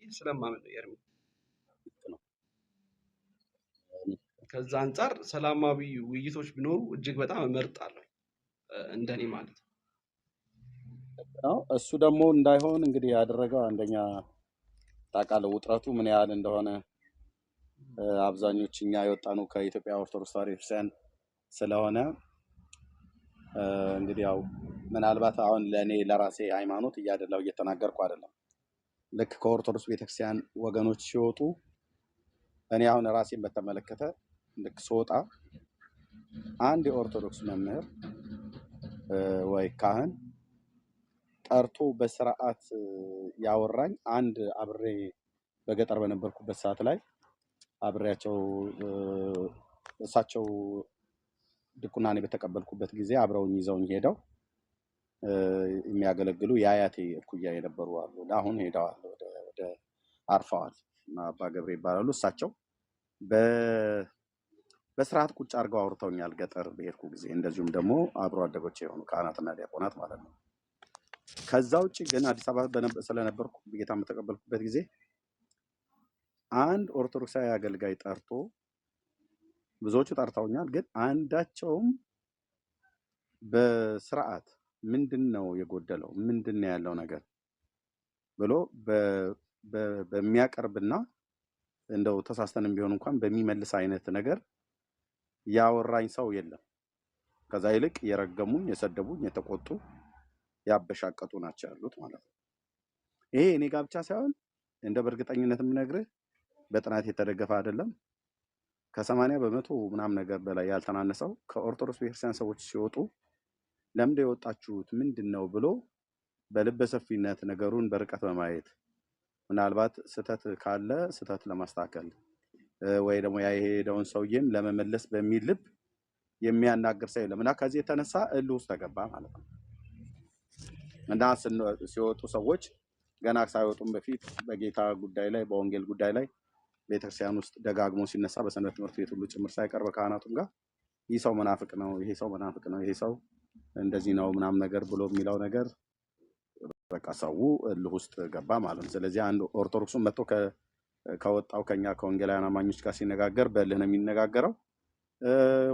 ስለማመን ነው የርሚ ነው። ከዛ አንጻር ሰላማዊ ውይይቶች ቢኖሩ እጅግ በጣም እመርጣለሁ እንደኔ ማለት ነው። እሱ ደግሞ እንዳይሆን እንግዲህ ያደረገው አንደኛ ታውቃለህ ውጥረቱ ምን ያህል እንደሆነ አብዛኞቹ እኛ የወጣነው ከኢትዮጵያ ኦርቶዶክስ ተዋሕዶ ቤተክርስቲያን ስለሆነ እንግዲህ ያው ምናልባት አሁን ለኔ ለራሴ ሃይማኖት እያደላው እየተናገርኩ አይደለም። ልክ ከኦርቶዶክስ ቤተክርስቲያን ወገኖች ሲወጡ እኔ አሁን ራሴን በተመለከተ ልክ ስወጣ አንድ የኦርቶዶክስ መምህር ወይ ካህን ጠርቶ በስርዓት ያወራኝ አንድ አብሬ በገጠር በነበርኩበት ሰዓት ላይ አብሬያቸው እሳቸው ድቁናኔ በተቀበልኩበት ጊዜ አብረውኝ ይዘውኝ ሄደው የሚያገለግሉ የአያቴ እኩያ የነበሩ አሉ። አሁን ሄደዋል፣ ወደ አርፈዋል እና አባ ገብሬ ይባላሉ። እሳቸው በስርዓት ቁጭ አድርገው አውርተውኛል ገጠር በሄድኩ ጊዜ። እንደዚሁም ደግሞ አብሮ አደጎቼ የሆኑ ካህናትና ዲያቆናት ማለት ነው። ከዛ ውጭ ግን አዲስ አበባ ስለነበርኩ ጌታን በተቀበልኩበት ጊዜ አንድ ኦርቶዶክሳዊ አገልጋይ ጠርቶ ብዙዎቹ ጠርተውኛል፣ ግን አንዳቸውም በስርዓት ምንድነው የጎደለው ምንድነው ያለው ነገር ብሎ በሚያቀርብና እንደው ተሳስተንም ቢሆን እንኳን በሚመልስ አይነት ነገር ያወራኝ ሰው የለም። ከዛ ይልቅ የረገሙኝ፣ የሰደቡኝ፣ የተቆጡ፣ ያበሻቀጡ ናቸው ያሉት ማለት ነው። ይሄ እኔ ጋር ብቻ ሳይሆን እንደ በእርግጠኝነት የምነግርህ በጥናት የተደገፈ አይደለም። ከ80 በመቶ ምናምን ነገር በላይ ያልተናነሰው ከኦርቶዶክስ ቤተክርስቲያን ሰዎች ሲወጡ ለምንድነው የወጣችሁት ምንድነው ብሎ በልበ ሰፊነት ነገሩን በርቀት በማየት ምናልባት ስተት ካለ ስተት ለማስተካከል ወይ ደግሞ ያ የሄደውን ሰውዬም ለመመለስ በሚል ልብ የሚያናግር ሰው የለም እና ከዚህ የተነሳ እልህ ውስጥ ተገባ ማለት ነው። እና ሲወጡ ሰዎች ገና ሳይወጡም በፊት በጌታ ጉዳይ ላይ በወንጌል ጉዳይ ላይ ቤተክርስቲያን ውስጥ ደጋግሞ ሲነሳ በሰንበት ትምህርት ቤት ሁሉ ጭምር ሳይቀር ከካህናቱም ጋር ይህ ሰው መናፍቅ ነው፣ ይሄ ሰው መናፍቅ ነው፣ ይሄ ሰው እንደዚህ ነው ምናምን ነገር ብሎ የሚለው ነገር በቃ ሰው እልህ ውስጥ ገባ ማለት ነው። ስለዚህ አንድ ኦርቶዶክሱን መጥቶ ከወጣው ከኛ ከወንጌላውያን አማኞች ጋር ሲነጋገር በእልህ ነው የሚነጋገረው።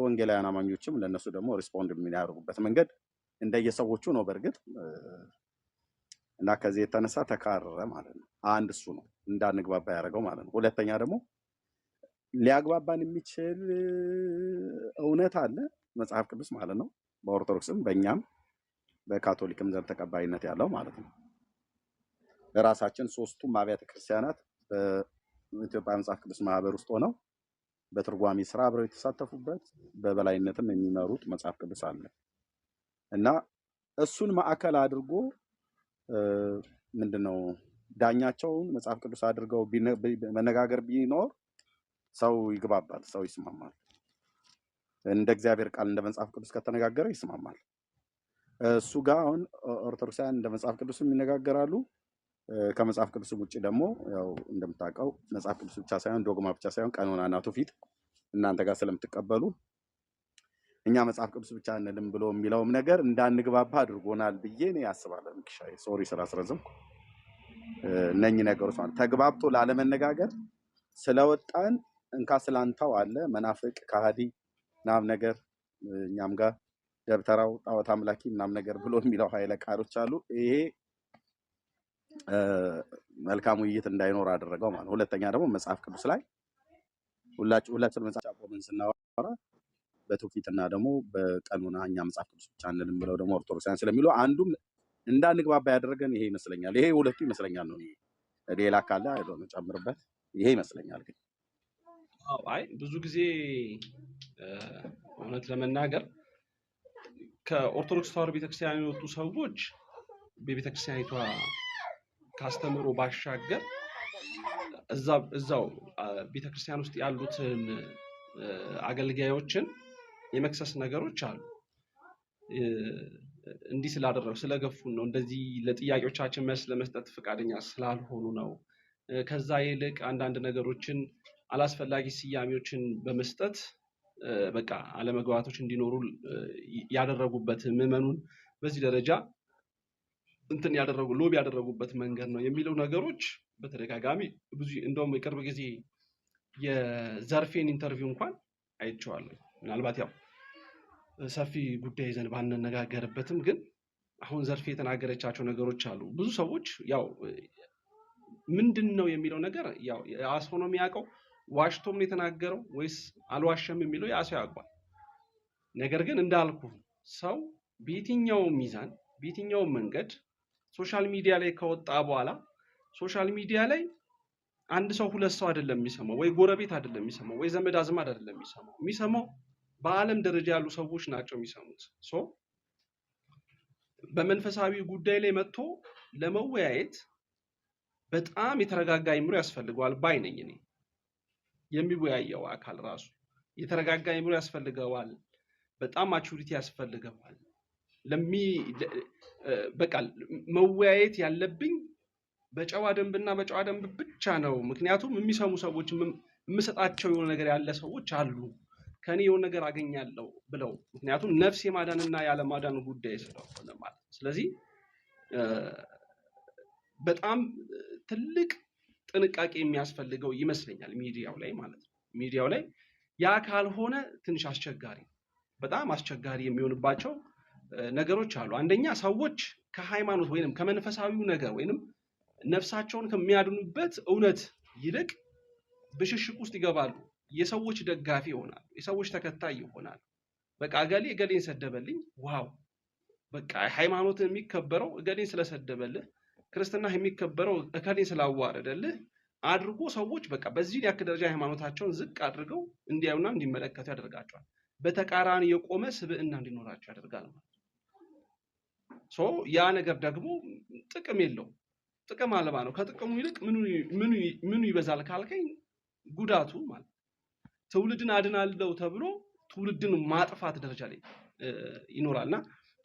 ወንጌላውያን አማኞችም ለነሱ ደግሞ ሪስፖንድ የሚያደርጉበት መንገድ እንደየሰዎቹ ነው በእርግጥ እና ከዚህ የተነሳ ተካረረ ማለት ነው። አንድ እሱ ነው እንዳንግባባ ያደረገው ማለት ነው። ሁለተኛ ደግሞ ሊያግባባን የሚችል እውነት አለ መጽሐፍ ቅዱስ ማለት ነው። በኦርቶዶክስም በእኛም በካቶሊክም ዘንድ ተቀባይነት ያለው ማለት ነው። ራሳችን ሶስቱም አብያተ ክርስቲያናት በኢትዮጵያ መጽሐፍ ቅዱስ ማህበር ውስጥ ሆነው በትርጓሜ ስራ አብረው የተሳተፉበት በበላይነትም የሚመሩት መጽሐፍ ቅዱስ አለ እና እሱን ማዕከል አድርጎ ምንድነው ዳኛቸውን መጽሐፍ ቅዱስ አድርገው መነጋገር ቢኖር ሰው ይግባባል፣ ሰው ይስማማል። እንደ እግዚአብሔር ቃል እንደ መጽሐፍ ቅዱስ ከተነጋገረ ይስማማል። እሱ ጋር አሁን ኦርቶዶክሳውያን እንደ መጽሐፍ ቅዱስ ይነጋገራሉ። ከመጽሐፍ ቅዱስ ውጪ ደግሞ ያው እንደምታውቀው መጽሐፍ ቅዱስ ብቻ ሳይሆን ዶግማ ብቻ ሳይሆን ቀኖናና ትውፊት እናንተ ጋር ስለምትቀበሉ እኛ መጽሐፍ ቅዱስ ብቻ እንልም ብሎ የሚለውም ነገር እንዳንግባባ አድርጎናል ብዬ እኔ አስባለሁ። ምክሻይ ሶሪ ስላስረዘምኩ እነኚህ ነገሮች ማለት ተግባብቶ ላለመነጋገር ስለወጣን እንካ ስላንታው አለ መናፍቅ ከሃዲ ምናምን ነገር እኛም ጋር ደብተራው ጣዖት አምላኪ ምናምን ነገር ብሎ የሚለው ኃይለ ቃሎች አሉ። ይሄ መልካም ውይይት እንዳይኖር አደረገው ማለት። ሁለተኛ ደግሞ መጽሐፍ ቅዱስ ላይ ሁላችን መጽሐፍ ቆመን ስናወራ በትውፊትና ደግሞ በቀኖና እኛ መጽሐፍ ቅዱስ ብቻ እንልም ብለው ደግሞ ኦርቶዶክሳውያን ስለሚሉ አንዱም እንዳንግባባ ያደረገን ይሄ ይመስለኛል። ይሄ ሁለቱ ይመስለኛል ነው። ሌላ ካለ አይዶን ጨምርበት። ይሄ ይመስለኛል ግን አይ ብዙ ጊዜ እውነት ለመናገር ከኦርቶዶክስ ተዋሕዶ ቤተክርስቲያን የወጡ ሰዎች በቤተክርስቲያኒቷ ካስተምሮ ባሻገር እዛው ቤተክርስቲያን ውስጥ ያሉትን አገልጋዮችን የመክሰስ ነገሮች አሉ። እንዲህ ስላደረጉ ስለገፉን ነው፣ እንደዚህ ለጥያቄዎቻችን መልስ ለመስጠት ፈቃደኛ ስላልሆኑ ነው። ከዛ ይልቅ አንዳንድ ነገሮችን አላስፈላጊ ስያሜዎችን በመስጠት በቃ አለመግባባቶች እንዲኖሩ ያደረጉበት ምዕመኑን በዚህ ደረጃ እንትን ያደረጉ ሎቢ ያደረጉበት መንገድ ነው የሚለው ነገሮች በተደጋጋሚ ብዙ እንደውም የቅርብ ጊዜ የዘርፌን ኢንተርቪው እንኳን አይቼዋለሁ። ምናልባት ያው ሰፊ ጉዳይ ይዘን ባንነጋገርበትም ግን አሁን ዘርፌ የተናገረቻቸው ነገሮች አሉ። ብዙ ሰዎች ያው ምንድነው የሚለው ነገር ያው ያሰው ነው የሚያውቀው፣ ዋሽቶም ነው የተናገረው ወይስ አልዋሸም የሚለው ያሰው ያውቃል። ነገር ግን እንዳልኩ ሰው በየትኛው ሚዛን በየትኛው መንገድ ሶሻል ሚዲያ ላይ ከወጣ በኋላ ሶሻል ሚዲያ ላይ አንድ ሰው ሁለት ሰው አይደለም የሚሰማው፣ ወይ ጎረቤት አይደለም የሚሰማው፣ ወይ ዘመድ አዝማድ አይደለም የሚሰማው በአለም ደረጃ ያሉ ሰዎች ናቸው የሚሰሙት። በመንፈሳዊ ጉዳይ ላይ መጥቶ ለመወያየት በጣም የተረጋጋ አይምሮ ያስፈልገዋል ባይ ነኝ እኔ። የሚወያየው አካል ራሱ የተረጋጋ አይምሮ ያስፈልገዋል፣ በጣም ማቹሪቲ ያስፈልገዋል። በቃ መወያየት ያለብኝ በጨዋ ደንብና በጨዋ ደንብ ብቻ ነው። ምክንያቱም የሚሰሙ ሰዎች የምሰጣቸው የሆነ ነገር ያለ ሰዎች አሉ ከኔ የሆነ ነገር አገኛለሁ ብለው፣ ምክንያቱም ነፍስ የማዳንና ያለ ማዳን ጉዳይ ስለሆነ ማለት ነው። ስለዚህ በጣም ትልቅ ጥንቃቄ የሚያስፈልገው ይመስለኛል ሚዲያው ላይ ማለት ነው። ሚዲያው ላይ ያ ካልሆነ ትንሽ አስቸጋሪ፣ በጣም አስቸጋሪ የሚሆንባቸው ነገሮች አሉ። አንደኛ ሰዎች ከሃይማኖት ወይንም ከመንፈሳዊው ነገር ወይንም ነፍሳቸውን ከሚያድኑበት እውነት ይልቅ ብሽሽቅ ውስጥ ይገባሉ። የሰዎች ደጋፊ ይሆናሉ፣ የሰዎች ተከታይ ይሆናሉ። በቃ እገሌን ሰደበልኝ፣ ዋው በቃ ሃይማኖት የሚከበረው እገሌን ስለሰደበልህ፣ ክርስትና የሚከበረው እከሌን ስላዋረደልህ አድርጎ ሰዎች በቃ በዚህ ያክል ደረጃ ሃይማኖታቸውን ዝቅ አድርገው እንዲያዩና እንዲመለከቱ ያደርጋቸዋል። በተቃራኒ የቆመ ስብዕና እንዲኖራቸው ያደርጋል ማለት ነው። ያ ነገር ደግሞ ጥቅም የለው፣ ጥቅም አልባ ነው። ከጥቅሙ ይልቅ ምኑ ይበዛል ካልከኝ ጉዳቱ ማለት ትውልድን አድናለው ተብሎ ትውልድን ማጥፋት ደረጃ ላይ ይኖራልና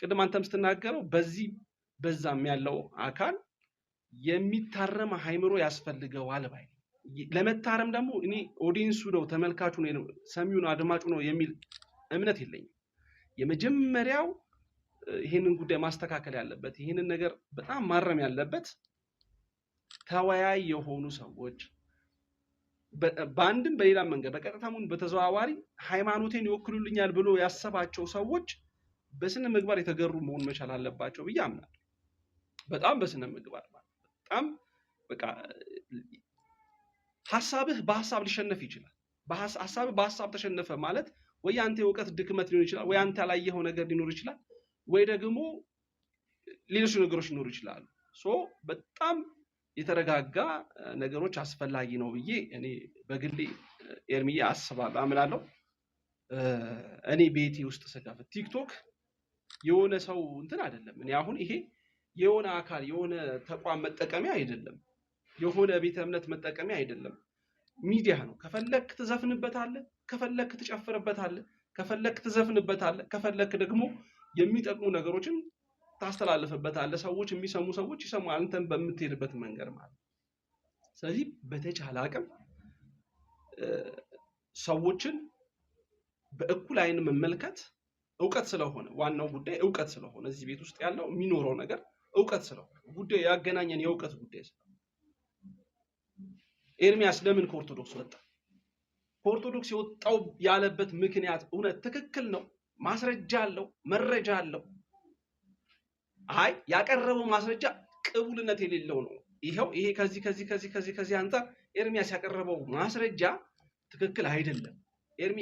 ቅድም አንተም ስትናገረው በዚህ በዛም ያለው አካል የሚታረም ሃይምሮ ያስፈልገዋል ባይ። ለመታረም ደግሞ እኔ ኦዲየንሱ ነው ተመልካቹ ነው ሰሚውን አድማጩ ነው የሚል እምነት የለኝም። የመጀመሪያው ይሄንን ጉዳይ ማስተካከል ያለበት ይሄንን ነገር በጣም ማረም ያለበት ተወያይ የሆኑ ሰዎች በአንድም በሌላ መንገድ በቀጥታም በተዘዋዋሪ ሃይማኖቴን ይወክሉልኛል ብሎ ያሰባቸው ሰዎች በስነ ምግባር የተገሩ መሆን መቻል አለባቸው ብዬ አምናለሁ። በጣም በስነ ምግባር ማለት በጣም በቃ ሐሳብህ በሐሳብ ሊሸነፍ ይችላል። ሐሳብህ በሐሳብ ተሸነፈ ማለት ወይ አንተ የእውቀት ድክመት ሊሆን ይችላል፣ ወይ አንተ ያላየኸው ነገር ሊኖር ይችላል፣ ወይ ደግሞ ሌሎች ነገሮች ሊኖሩ ይችላሉ። በጣም የተረጋጋ ነገሮች አስፈላጊ ነው ብዬ እኔ በግሌ ኤርሚዬ አስባለሁ፣ አምናለሁ። እኔ ቤቴ ውስጥ ስከፍት ቲክቶክ የሆነ ሰው እንትን አይደለም። እኔ አሁን ይሄ የሆነ አካል የሆነ ተቋም መጠቀሚያ አይደለም፣ የሆነ ቤተ እምነት መጠቀሚያ አይደለም። ሚዲያ ነው። ከፈለክ ትዘፍንበታለህ፣ ከፈለክ ትጨፍርበታለህ፣ ከፈለክ ትዘፍንበታለህ፣ ከፈለክ ደግሞ የሚጠቅሙ ነገሮችን ታስተላልፍበታለህ። ሰዎች የሚሰሙ ሰዎች ይሰሙ፣ አንተን በምትሄድበት መንገድ ማለት። ስለዚህ በተቻለ አቅም ሰዎችን በእኩል አይን መመልከት እውቀት ስለሆነ ዋናው ጉዳይ እውቀት ስለሆነ እዚህ ቤት ውስጥ ያለው የሚኖረው ነገር እውቀት ስለሆነ ጉዳይ ያገናኘን የእውቀት ጉዳይ ስለሆነ ኤርሚያስ ለምን ከኦርቶዶክስ ወጣ? ከኦርቶዶክስ የወጣው ያለበት ምክንያት እውነት ትክክል ነው? ማስረጃ አለው? መረጃ አለው? አይ ያቀረበው ማስረጃ ቅቡልነት የሌለው ነው። ይሄ ከዚህ አንፃር ኤርሚያስ ያቀረበው ማስረጃ ትክክል አይደለም።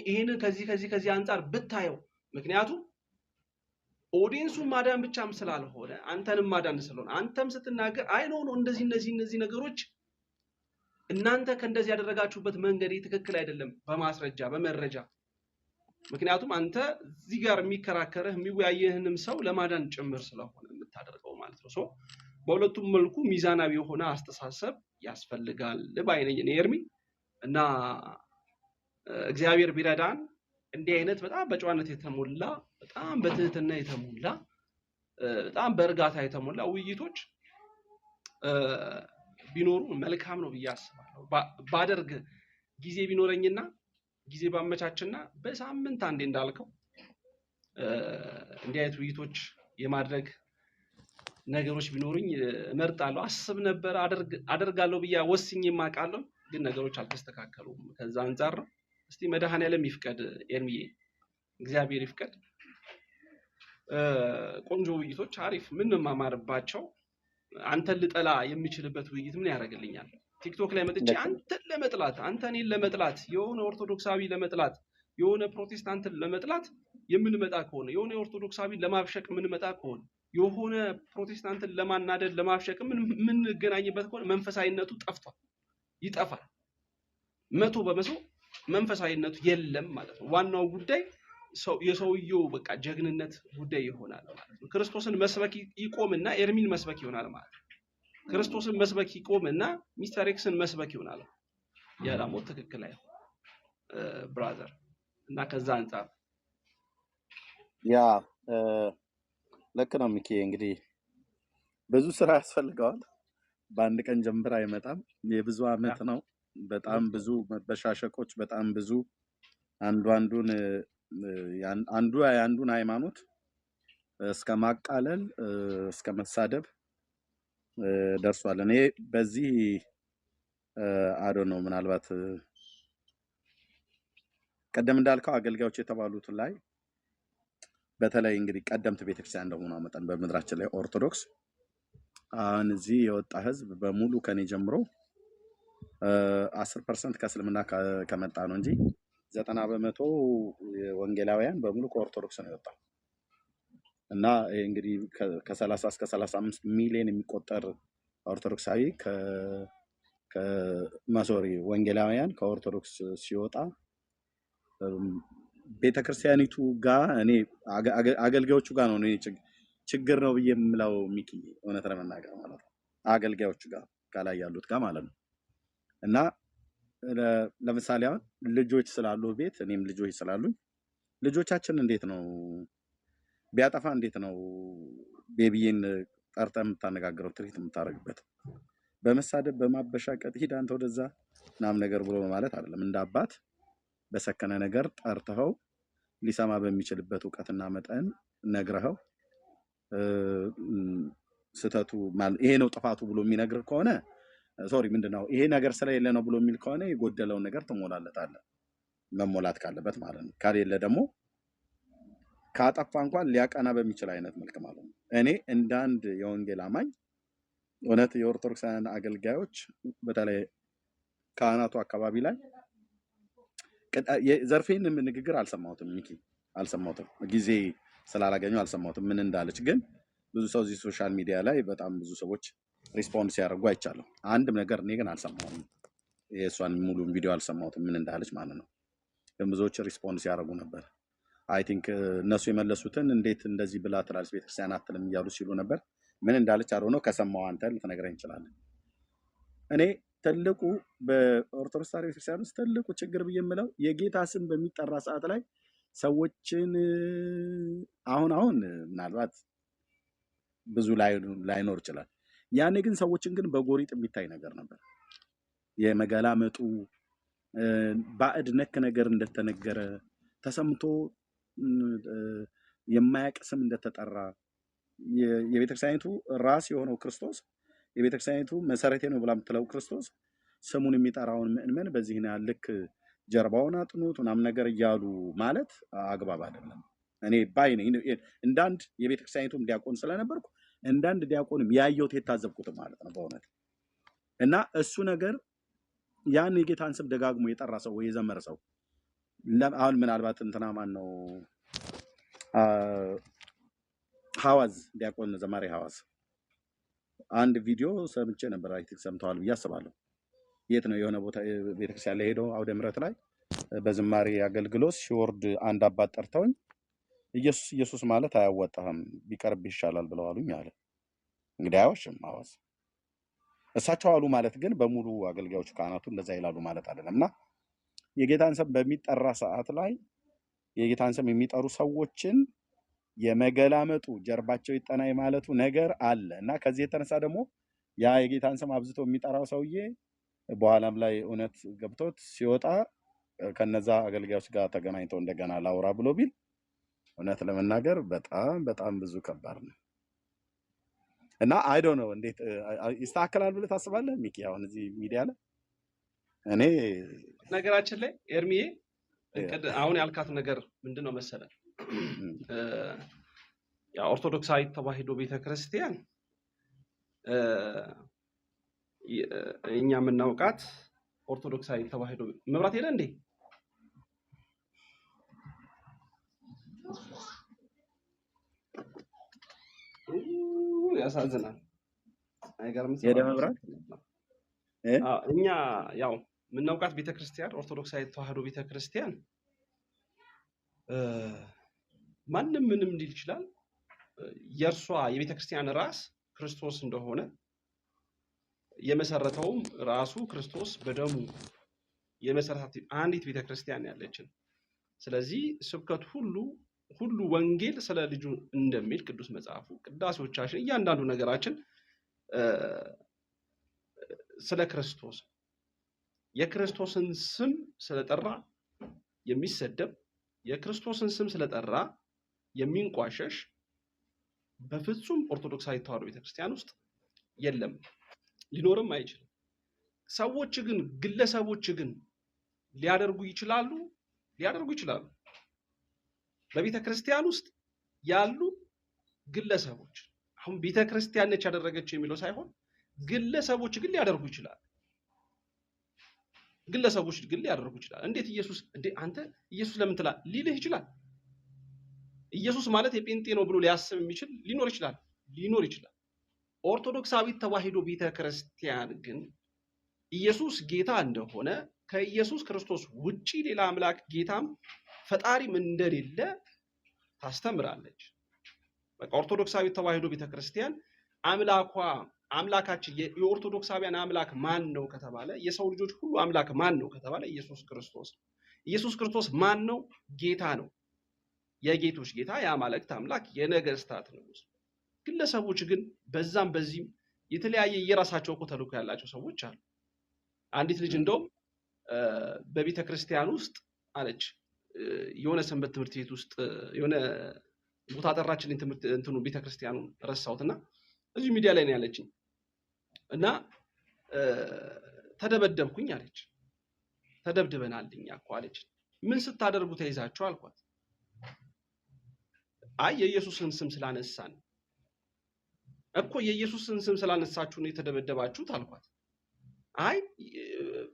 ይሄንን ከዚህ አንፃር ብታየው፣ ምክንያቱም ኦዲየንሱን ማዳን ብቻም ስላልሆነ አንተንም ማዳን ስለሆነ አንተም ስትናገር አይ ነው እነዚህ ነገሮች እናንተ ከእንደዚህ ያደረጋችሁበት መንገድ ትክክል አይደለም፣ በማስረጃ በመረጃ። ምክንያቱም አንተ እዚህ ጋር የሚከራከርህ የሚወያየህንም ሰው ለማዳን ጭምር ስለሆነ የምታደርገው ማለት ነው። በሁለቱም መልኩ ሚዛናዊ የሆነ አስተሳሰብ ያስፈልጋል ባይነኝ እኔ ኤርሚ። እና እግዚአብሔር ቢረዳን እንዲህ አይነት በጣም በጨዋነት የተሞላ በጣም በትህትና የተሞላ በጣም በእርጋታ የተሞላ ውይይቶች ቢኖሩ መልካም ነው ብዬ አስባለሁ። ባደርግ ጊዜ ቢኖረኝና ጊዜ ባመቻችና በሳምንት አንዴ እንዳልከው እንዲህ አይነት ውይይቶች የማድረግ ነገሮች ቢኖሩኝ እመርጣለሁ። አስብ ነበር አደርጋለሁ ብዬ ወስኜ የማውቃለሁ፣ ግን ነገሮች አልተስተካከሉም። ከዛ አንፃር ነው። እስቲ መድኃኔዓለም ይፍቀድ ኤርሚዬ፣ እግዚአብሔር ይፍቀድ። ቆንጆ ውይይቶች አሪፍ ምን ማማርባቸው። አንተን ልጠላ የሚችልበት ውይይት ምን ያደርግልኛል? ቲክቶክ ላይ መጥቼ አንተን ለመጥላት እኔን ለመጥላት የሆነ ኦርቶዶክሳዊ ለመጥላት የሆነ ፕሮቴስታንትን ለመጥላት የምንመጣ ከሆነ የሆነ ኦርቶዶክሳዊ ለማብሸቅ የምንመጣ ከሆነ የሆነ ፕሮቴስታንትን ለማናደድ ለማብሸቅ የምንገናኝበት ከሆነ መንፈሳዊነቱ ጠፍቷል፣ ይጠፋል። 100% መንፈሳዊነቱ የለም ማለት ነው። ዋናው ጉዳይ የሰውየው በቃ ጀግንነት ጉዳይ ይሆናል ማለት ነው። ክርስቶስን መስበክ ይቆምና ኤርሚን መስበክ ይሆናል ማለት ነው። ክርስቶስን መስበክ ይቆምና ሚስተር ኤክስን መስበክ ይሆናል። ያላሞት ትክክል አይሆን ብራዘር። እና ከዛ አንፃር ያ ልክ ነው ሚኪ። እንግዲህ ብዙ ስራ ያስፈልገዋል። በአንድ ቀን ጀምር አይመጣም። የብዙ አመት ነው። በጣም ብዙ መበሻሸቆች፣ በጣም ብዙ አንዱን የአንዱን ሃይማኖት እስከ ማቃለል እስከ መሳደብ ደርሷል። እኔ በዚህ አዶ ነው ምናልባት ቀደም እንዳልከው አገልጋዮች የተባሉት ላይ በተለይ እንግዲህ ቀደምት ቤተክርስቲያን እንደሆነ መጠን በምድራችን ላይ ኦርቶዶክስ አሁን እዚህ የወጣ ህዝብ በሙሉ ከኔ ጀምሮ 10% ከእስልምና ከመጣ ነው እንጂ 90% ወንጌላውያን በሙሉ ከኦርቶዶክስ ነው የወጣው እና እንግዲህ ከ30 እስከ 35 ሚሊዮን የሚቆጠር ኦርቶዶክሳዊ ከማሶሪ ወንጌላውያን ከኦርቶዶክስ ሲወጣ ቤተክርስቲያኒቱ ጋር እኔ አገልጋዮቹ ጋር ነው ችግር ነው ብዬ የምለው ሚኪ፣ እውነት ለመናገር ማለት ነው አገልጋዮቹ ጋር ከላይ ያሉት ጋር ማለት ነው። እና ለምሳሌ አሁን ልጆች ስላሉ ቤት እኔም ልጆች ስላሉኝ ልጆቻችን እንዴት ነው ቢያጠፋ እንዴት ነው ቤቢዬን ጠርተህ የምታነጋግረው ትሪት የምታደርግበት? በመሳደብ በማበሻቀጥ ሂድ አንተ ወደዛ ምናምን ነገር ብሎ ማለት አይደለም። እንደ አባት በሰከነ ነገር ጠርተኸው ሊሰማ በሚችልበት እውቀትና መጠን ነግረኸው ስተቱ ማለት ይሄ ነው ጥፋቱ ብሎ የሚነግር ከሆነ ሶሪ ምንድነው ይሄ ነገር ስለሌለ ነው ብሎ የሚል ከሆነ የጎደለውን ነገር ትሞላለታለህ፣ መሞላት ካለበት ማለት ነው። ካሌለ ደግሞ ካጠፋ እንኳን ሊያቀና በሚችል አይነት መልክ ማለት ነው። እኔ እንደ አንድ የወንጌል አማኝ እውነት የኦርቶዶክሳውያን አገልጋዮች በተለይ ካህናቱ አካባቢ ላይ ዘርፌን ንግግር አልሰማሁትም ሚኪ፣ አልሰማሁትም። ጊዜ ስላላገኘው አልሰማሁትም ምን እንዳለች። ግን ብዙ ሰው እዚህ ሶሻል ሚዲያ ላይ በጣም ብዙ ሰዎች ሪስፖንድ ሲያደርጉ አይቻለሁ። አንድም ነገር እኔ ግን አልሰማሁም። የእሷን ሙሉ ቪዲዮ አልሰማሁትም ምን እንዳለች ማለት ነው። ግን ብዙዎች ሪስፖንድ ሲያደርጉ ነበር። አይ ቲንክ እነሱ የመለሱትን እንዴት እንደዚህ ብላ ትላለች ቤተክርስቲያን አትልም እያሉ ሲሉ ነበር። ምን እንዳለች አልሆነው ከሰማው አንተ ልትነግረኝ እንችላለን። እኔ ትልቁ በኦርቶዶክስ ተዋሕዶ ቤተክርስቲያን ውስጥ ትልቁ ችግር ብዬ የምለው የጌታ ስም በሚጠራ ሰዓት ላይ ሰዎችን አሁን ምናልባት ብዙ ላይኖር ይችላል። ያኔ ግን ሰዎችን ግን በጎሪጥ የሚታይ ነገር ነበር። የመገላመጡ ባዕድ ነክ ነገር እንደተነገረ ተሰምቶ የማያውቅ ስም እንደተጠራ የቤተክርስቲያኒቱ ራስ የሆነው ክርስቶስ የቤተክርስቲያኒቱ መሰረቴ ነው ብላ የምትለው ክርስቶስ ስሙን የሚጠራውን ምእመን በዚህ ያህል ልክ ጀርባውን አጥኑት ምናምን ነገር እያሉ ማለት አግባብ አይደለም። እኔ ባይ ነኝ እንዳንድ የቤተክርስቲያኒቱም ዲያቆን ስለነበርኩ እንዳንድ ዲያቆንም ያየሁት የታዘብኩት ማለት ነው በእውነት። እና እሱ ነገር ያን የጌታን ስም ደጋግሞ የጠራ ሰው ወይ የዘመረ ሰው አሁን ምናልባት እንትና ማን ነው ሐዋዝ ዲያቆን ዘማሪ ሐዋዝ አንድ ቪዲዮ ሰምቼ ነበር። አይ ቲንክ ሰምተዋል ብዬ አስባለሁ። የት ነው የሆነ ቦታ ቤተክርስቲያን ላይ ሄዶ አውደ ምሕረት ላይ በዝማሬ አገልግሎት ሲወርድ አንድ አባት ጠርተውኝ ኢየሱስ ማለት አያወጣህም ቢቀርብ ይሻላል ብለዋሉኝ አለ። እንግዲህ አይዋሽም ሐዋዝ። እሳቸው አሉ ማለት ግን በሙሉ አገልጋዮች ካህናቱ እንደዛ ይላሉ ማለት አይደለም። እና የጌታን ስም በሚጠራ ሰዓት ላይ የጌታን ስም የሚጠሩ ሰዎችን የመገላመጡ ጀርባቸው ይጠናይ ማለቱ ነገር አለ። እና ከዚህ የተነሳ ደግሞ ያ የጌታን ስም አብዝቶ የሚጠራው ሰውዬ በኋላም ላይ እውነት ገብቶት ሲወጣ ከነዛ አገልጋዮች ጋር ተገናኝቶ እንደገና ላውራ ብሎ ቢል እውነት ለመናገር በጣም ብዙ ከባድ ነው እና አይ ዶንት ኖ እንዴት ይስተካከላል ብለህ ታስባለህ ሚኪ? አሁን እዚህ ሚዲያ ላይ እኔ ነገራችን ላይ ኤርሚዬ አሁን ያልካት ነገር ምንድነው መሰለህ? ያ ኦርቶዶክሳዊ ተዋሕዶ ቤተክርስቲያን እኛ የምናውቃት ኦርቶዶክሳዊ ተዋሕዶ መብራት ሄደ እንዴ? ያሳዝናል። አይገርም? ሄደ መብራት። እኛ ያው የምናውቃት ቤተክርስቲያን ኦርቶዶክሳዊ ተዋሕዶ ቤተክርስቲያን ማንም ምንም ሊል ይችላል። የእርሷ የቤተክርስቲያን ራስ ክርስቶስ እንደሆነ የመሰረተውም ራሱ ክርስቶስ በደሙ የመሰረታት አንዲት ቤተክርስቲያን ያለችን። ስለዚህ ስብከት ሁሉ ወንጌል ስለ ልጁ እንደሚል ቅዱስ መጽሐፉ፣ ቅዳሴዎቻችን፣ እያንዳንዱ ነገራችን ስለ ክርስቶስ የክርስቶስን ስም ስለጠራ የሚሰደብ የክርስቶስን ስም ስለጠራ የሚንቋሸሽ በፍጹም ኦርቶዶክሳዊ ተዋሕዶ ቤተክርስቲያን ውስጥ የለም፣ ሊኖርም አይችልም። ግለሰቦች ግን ሊያደርጉ ይችላሉ። በቤተክርስቲያን ውስጥ ያሉ ግለሰቦች አሁን ቤተክርስቲያን ነች ያደረገችው የሚለው ሳይሆን ግለሰቦች ግን ሊያደርጉ ይችላሉ። እንዴት አንተ ኢየሱስ ለምን ትላለህ ሊልህ ይችላል። ኢየሱስ ማለት የጴንጤ ነው ብሎ ሊያስብ የሚችል ሊኖር ይችላል። ኦርቶዶክሳዊት ተዋሕዶ ቤተክርስቲያን ግን ኢየሱስ ጌታ እንደሆነ ከኢየሱስ ክርስቶስ ውጪ ሌላ አምላክ ጌታም ፈጣሪም እንደሌለ ታስተምራለች። በቃ ኦርቶዶክሳዊት ተዋሕዶ ቤተክርስቲያን አምላካችን የኦርቶዶክሳውያን አምላክ ማን ነው ከተባለ፣ የሰው ልጆች ሁሉ አምላክ ማን ነው ከተባለ ኢየሱስ ክርስቶስ ነው። ኢየሱስ ክርስቶስ ማን ነው? ጌታ ነው። የጌቶች ጌታ፣ የአማልክት አምላክ፣ የነገስታት ንጉስ። ግለሰቦች ግን በዛም በዚህም የተለያየ የራሳቸው ተልእኮ ያላቸው ሰዎች አሉ። አንዲት ልጅ እንደውም በቤተ ክርስቲያን ውስጥ አለች የሆነ ሰንበት ትምህርት ቤት ውስጥ የሆነ ቦታ ጠራችልኝ። ትምህርት እንትኑ ቤተ ክርስቲያኑን ረሳሁትና እዚህ ሚዲያ ላይ ነው ያለችኝ እና ተደበደብኩኝ አለች። ተደብድበናል እኛ እኮ አለች። ምን ስታደርጉ ተይዛችሁ አልኳት። አይ የኢየሱስን ስም ስላነሳን እኮ። የኢየሱስን ስም ስላነሳችሁ ነው የተደበደባችሁት አልኳት። አይ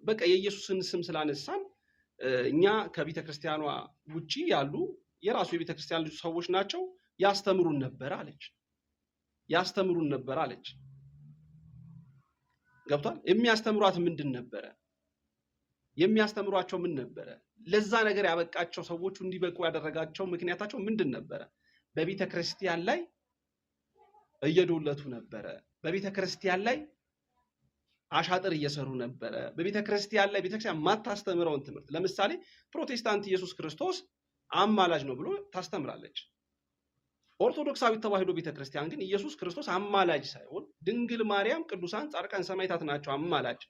በቃ የኢየሱስን ስም ስላነሳን እኛ ከቤተ ክርስቲያኗ ውጪ ያሉ የራሱ የቤተ ክርስቲያን ልጅ ሰዎች ናቸው ያስተምሩን ነበር አለች። ገብቷል? የሚያስተምሯት ምንድን ነበረ? የሚያስተምሯቸው ምን ነበረ? ለዛ ነገር ያበቃቸው ሰዎቹ እንዲበቁ ያደረጋቸው ምክንያታቸው ምንድን ነበረ? በቤተ ክርስቲያን ላይ እየዶለቱ ነበረ። በቤተ ክርስቲያን ላይ አሻጥር እየሰሩ ነበረ። በቤተ ክርስቲያን ላይ ቤተክርስቲያን ማታስተምረውን ትምህርት፣ ለምሳሌ ፕሮቴስታንት ኢየሱስ ክርስቶስ አማላጅ ነው ብሎ ታስተምራለች። ኦርቶዶክሳዊት ተዋሕዶ ቤተክርስቲያን ግን ኢየሱስ ክርስቶስ አማላጅ ሳይሆን ድንግል ማርያም፣ ቅዱሳን፣ ጻድቃን፣ ሰማዕታት ናቸው አማላጅ።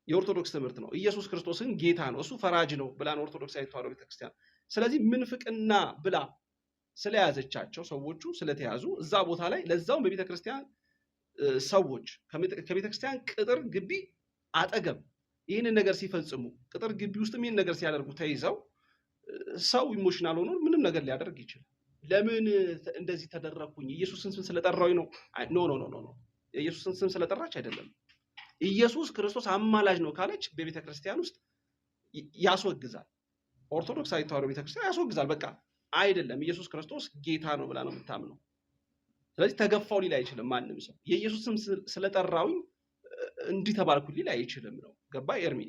የኦርቶዶክስ ትምህርት ነው። ኢየሱስ ክርስቶስን ጌታ ነው፣ እሱ ፈራጅ ነው ብላን ኦርቶዶክሳዊት ተዋሕዶ ቤተክርስቲያን። ስለዚህ ምንፍቅና ብላ ስለያዘቻቸው ሰዎቹ ስለተያዙ እዛ ቦታ ላይ ለዛውም በቤተክርስቲያን ሰዎች ከቤተክርስቲያን ቅጥር ግቢ አጠገብ ይህንን ነገር ሲፈጽሙ፣ ቅጥር ግቢ ውስጥም ይህን ነገር ሲያደርጉ ተይዘው ሰው ኢሞሽናል ሆኖ ምንም ነገር ሊያደርግ ይችላል። ለምን እንደዚህ ተደረኩኝ? ኢየሱስን ስም ስለጠራሁኝ ነው? ኖ የኢየሱስን ስም ስለጠራች አይደለም። ኢየሱስ ክርስቶስ አማላጅ ነው ካለች በቤተ ክርስቲያን ውስጥ ያስወግዛል። ኦርቶዶክሳዊ ተዋሕዶ ቤተክርስቲያን ያስወግዛል። በቃ አይደለም ኢየሱስ ክርስቶስ ጌታ ነው ብላ ነው የምታምነው። ስለዚህ ተገፋው ሊል አይችልም ማንም ሰው። የኢየሱስ ስም ስለጠራሁኝ እንዲህ ተባልኩ ሊል አይችልም ነው። ገባ ኤርሚ?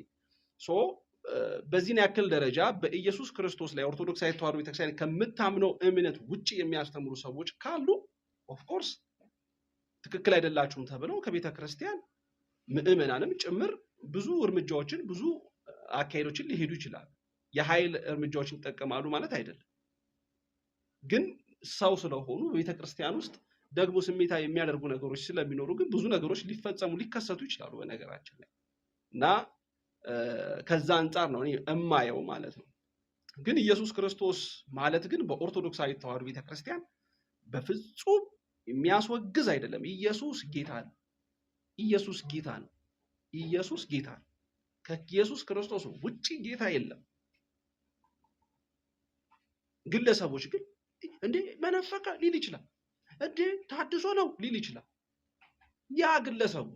በዚህን ያክል ደረጃ በኢየሱስ ክርስቶስ ላይ ኦርቶዶክሳዊ ተዋሕዶ ቤተክርስቲያን ከምታምነው እምነት ውጪ የሚያስተምሩ ሰዎች ካሉ ኦፍኮርስ ትክክል አይደላችሁም ተብለው ከቤተ ክርስቲያን ምዕመናንም ጭምር ብዙ እርምጃዎችን ብዙ አካሄዶችን ሊሄዱ ይችላሉ። የኃይል እርምጃዎችን ይጠቀማሉ ማለት አይደለም። ግን ሰው ስለሆኑ በቤተ ክርስቲያን ውስጥ ደግሞ ስሜታዊ የሚያደርጉ ነገሮች ስለሚኖሩ ግን ብዙ ነገሮች ሊፈጸሙ ሊከሰቱ ይችላሉ በነገራችን ላይ እና ከዛ አንጻር ነው እኔ እማየው ማለት ነው። ግን ኢየሱስ ክርስቶስ ማለት ግን በኦርቶዶክሳዊ ተዋሕዶ ቤተክርስቲያን በፍጹም የሚያስወግዝ አይደለም። ኢየሱስ ጌታ ነው። ኢየሱስ ጌታ ነው። ኢየሱስ ጌታ ነው። ከኢየሱስ ክርስቶስ ውጪ ጌታ የለም። ግለሰቦች ግን እንዴ መነፈቀ ሊል ይችላል፣ እንዴ ታድሶ ነው ሊል ይችላል። ያ ግለሰቡ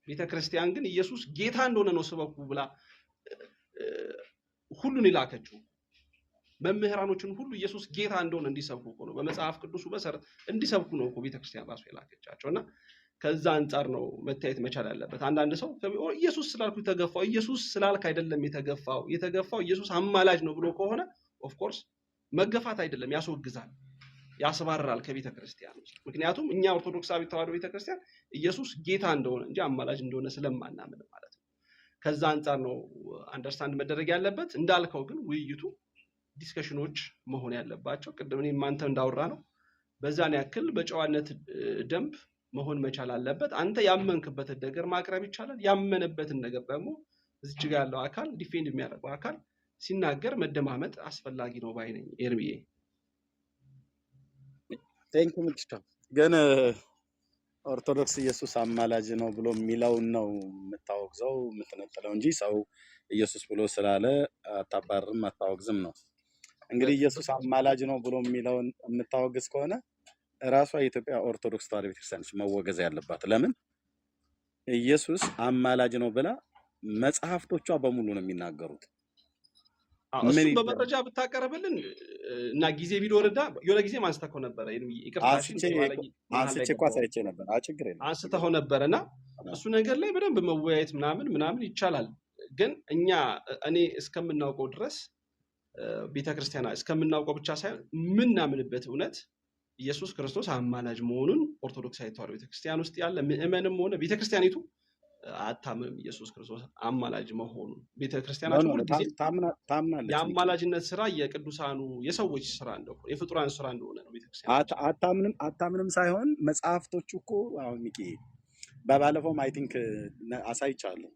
ቤተክርስቲያን ግን ኢየሱስ ጌታ እንደሆነ ነው ስበኩ ብላ ሁሉን ይላከችው። መምህራኖችን ሁሉ ኢየሱስ ጌታ እንደሆነ እንዲሰብኩ እኮ ነው፣ በመጽሐፍ ቅዱሱ መሰረት እንዲሰብኩ ነው እኮ ቤተክርስቲያን ራሱ የላከቻቸውና ከዛ አንጻር ነው መታየት መቻል ያለበት። አንዳንድ ሰው ኢየሱስ ስላልኩ የተገፋው፣ ኢየሱስ ስላልክ አይደለም የተገፋው ኢየሱስ አማላጅ ነው ብሎ ከሆነ ኦፍ ኮርስ መገፋት አይደለም፣ ያስወግዛል፣ ያስባራል ከቤተ ክርስቲያን ውስጥ። ምክንያቱም እኛ ኦርቶዶክሳዊ ተዋሕዶ ቤተክርስቲያን ኢየሱስ ጌታ እንደሆነ እንጂ አማላጅ እንደሆነ ስለማናምን ማለት ነው። ከዛ አንጻር ነው አንደርስታንድ መደረግ ያለበት። እንዳልከው ግን ውይይቱ ዲስከሽኖች መሆን ያለባቸው ቅድም እኔም አንተ እንዳወራ ነው በዛን ያክል በጨዋነት ደንብ መሆን መቻል አለበት። አንተ ያመንክበትን ነገር ማቅረብ ይቻላል። ያመነበትን ነገር ደግሞ እዚች ጋር ያለው አካል ዲፌንድ የሚያደርገው አካል ሲናገር መደማመጥ አስፈላጊ ነው ባይ ነኝ። ኤርሚዬ ቴንክ ዩ ምክታ። ግን ኦርቶዶክስ ኢየሱስ አማላጅ ነው ብሎ የሚለውን ነው የምታወግዘው የምትነጥለው እንጂ ሰው ኢየሱስ ብሎ ስላለ አታባርም አታወግዝም ነው። እንግዲህ ኢየሱስ አማላጅ ነው ብሎ የሚለውን የምታወግዝ ከሆነ ራሷ የኢትዮጵያ ኦርቶዶክስ ተዋሕዶ ቤተክርስቲያን መወገዝ ያለባት። ለምን ኢየሱስ አማላጅ ነው ብላ መጽሐፍቶቿ በሙሉ ነው የሚናገሩት። እሱም በመረጃ ብታቀርብልን እና ጊዜ ቢኖርና የሆነ ጊዜ አንስተኸው ነበረ። አንስቼ እኮ አሳይቼ ነበር። ችግር የለም አንስተኸው ነበረና እሱ ነገር ላይ በደንብ መወያየት ምናምን ይቻላል። ግን እኔ እስከምናውቀው ድረስ ቤተክርስቲያና እስከምናውቀው ብቻ ሳይሆን ምናምንበት እውነት ኢየሱስ ክርስቶስ አማላጅ መሆኑን ኦርቶዶክሳዊ ተዋሕዶ ቤተክርስቲያን ውስጥ ያለ ምዕመንም ሆነ ቤተክርስቲያኒቱ አታምንም። ኢየሱስ ክርስቶስ አማላጅ መሆኑን ቤተክርስቲያናችን ሁልጊዜ ታምናለች። የአማላጅነት ስራ የቅዱሳኑ የሰዎች ስራ እንደሆነ የፍጡራን ስራ እንደሆነ ነው ቤተክርስቲያን አታምንም ሳይሆን መጽሐፍቶቹ እኮ አሁን ሚኪ በባለፈውም አይ ቲንክ አሳይቻለሁ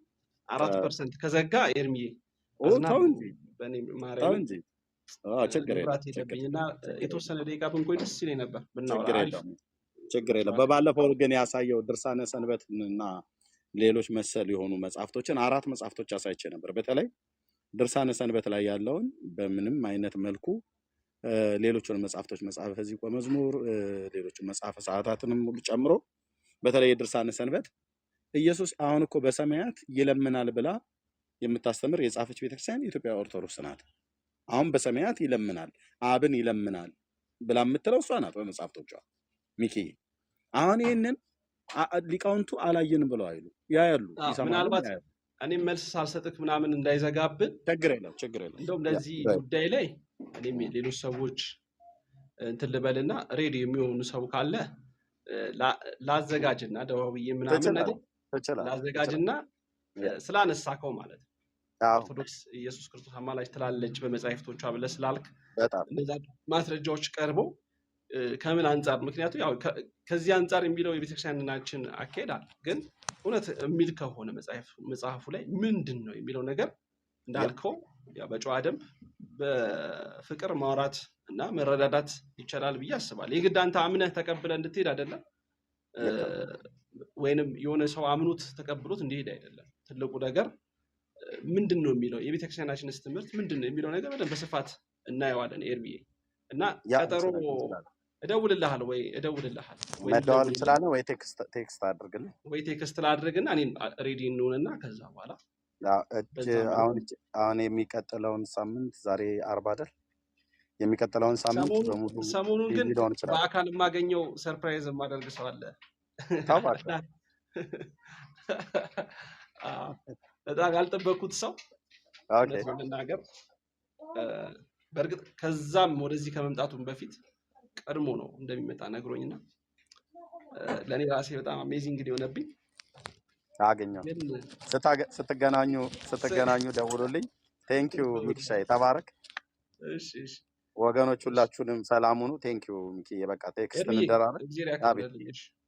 4% ከዘጋ ኤርሚዬ ተው እንጂ በእኔ ማርያም እንጂ ችግር የለምና የተወሰነ ደቂቃ ብንቆይ ደስ ይለኝ ነበር ብናወራ። ችግር የለም። በባለፈው ግን ያሳየው ድርሳነ ሰንበት እና ሌሎች መሰል የሆኑ መጽሐፍቶችን 4 መጽሐፍቶች አሳይቼ ነበር። በተለይ ድርሳነ ሰንበት ላይ ያለውን በምንም አይነት መልኩ ሌሎችን መጽሐፍቶች መጽሐፈ ዚቆ መዝሙር ሌሎችን መጽሐፈ ሰዓታትንም ሙሉ ጨምሮ በተለይ ድርሳነ ሰንበት ኢየሱስ አሁን እኮ በሰማያት ይለምናል ብላ የምታስተምር የጻፈች ቤተክርስቲያን የኢትዮጵያ ኦርቶዶክስ ናት። አሁን በሰማያት ይለምናል አብን ይለምናል ብላ የምትለው እሷ ናት በመጽሐፍቶቿ። ሚኪ አሁን ይሄንን ሊቃውንቱ አላየንም ብለው አይሉ ያያሉ ይሰማሉ። ምናልባት እኔም መልስ ሳልሰጥክ ምናምን እንዳይዘጋብን ችግር የለም። እንደውም ለዚህ ጉዳይ ላይ እኔም ሌሎች ሰዎች እንትን ልበልና ሬዲ የሚሆኑ ሰው ካለ ላዘጋጅና ደዋውዬ ምናምን ነገር ላዘጋጅና ስላነሳከው ማለት ነው ኦርቶዶክስ ኢየሱስ ክርስቶስ አማላጅ ትላለች በመጻሕፍቶቿ ብለህ ስላልክ እነዛ ማስረጃዎች ቀርበው ከምን አንጻር ምክንያቱም ያው ከዚህ አንጻር የሚለው የቤተክርስቲያናችን አካሄዳል። ግን እውነት የሚል ከሆነ መጽሐፉ ላይ ምንድን ነው የሚለው ነገር እንዳልከው ያው በጨዋ ደንብ በፍቅር ማውራት እና መረዳዳት ይቻላል ብዬ አስባለሁ። የግድ አንተ አምነህ ተቀብለህ እንድትሄድ አይደለም፣ ወይንም የሆነ ሰው አምኖት ተቀብሎት እንዲሄድ አይደለም። ትልቁ ነገር ምንድን ነው የሚለው የቤተክርስቲያናችንስ ትምህርት ምንድን ነው የሚለው ነገር በደንብ በስፋት እናየዋለን። ኤርሚዬ እና ቀጠሮ እደውልልሃለሁ መደወል እንችላለን ወይ ቴክስት አድርግልኝ እኔም ሬዲ እንሆንና ከዛ በኋላ አሁን የሚቀጥለውን ሳምንት ዛሬ 40 አይደል? የሚቀጥለውን ሳምንት በሙሉ ሰሞኑን ግን በአካል የማገኘው ሰርፕራይዝ የማደርግ ሰው አለ። በጣም ያልጠበኩት ሰው ለመናገር በእርግጥ ከዛም ወደዚህ ከመምጣቱም በፊት ቀድሞ ነው እንደሚመጣ ነግሮኝና ለኔ ራሴ በጣም አሜዚንግ ሊሆነብኝ አገኘው። ስትገናኙ ደውሉልኝ። ቴንክ ዩ ሚኪሻይ ተባረክ። እሺ ወገኖች ሁላችሁንም ሰላም ሁኑ። ቴንክ ዩ ሚኪ። በቃ ቴክስት እንደራረግ።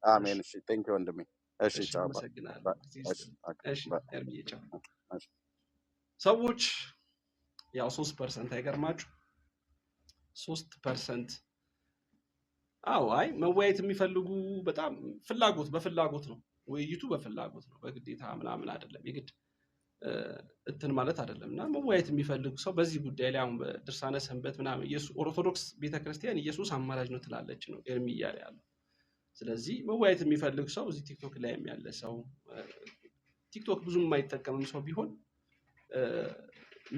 አሜን። እሺ ቴንክ ዩ ወንድሜ። እሺ ቻው። እሺ ሰዎች ያው 3% አይገርማችሁ 3% አዎ አይ መወያየት የሚፈልጉ በጣም በፍላጎት ነው ውይይቱ በፍላጎት ነው በግዴታ ምናምን አይደለም የግድ እንትን ማለት አይደለም እና መወያየት የሚፈልጉ ሰው በዚህ ጉዳይ ላይ አሁን በድርሳነ ሰንበት ምናምን ኦርቶዶክስ ቤተክርስቲያን ኢየሱስ አማላጅ ነው ትላለች ነው ኤርሚ እያለ ያለው። ስለዚህ መወያየት የሚፈልግ ሰው እዚህ ቲክቶክ ላይ ያለ ሰው ቲክቶክ ብዙም የማይጠቀምም ሰው ቢሆን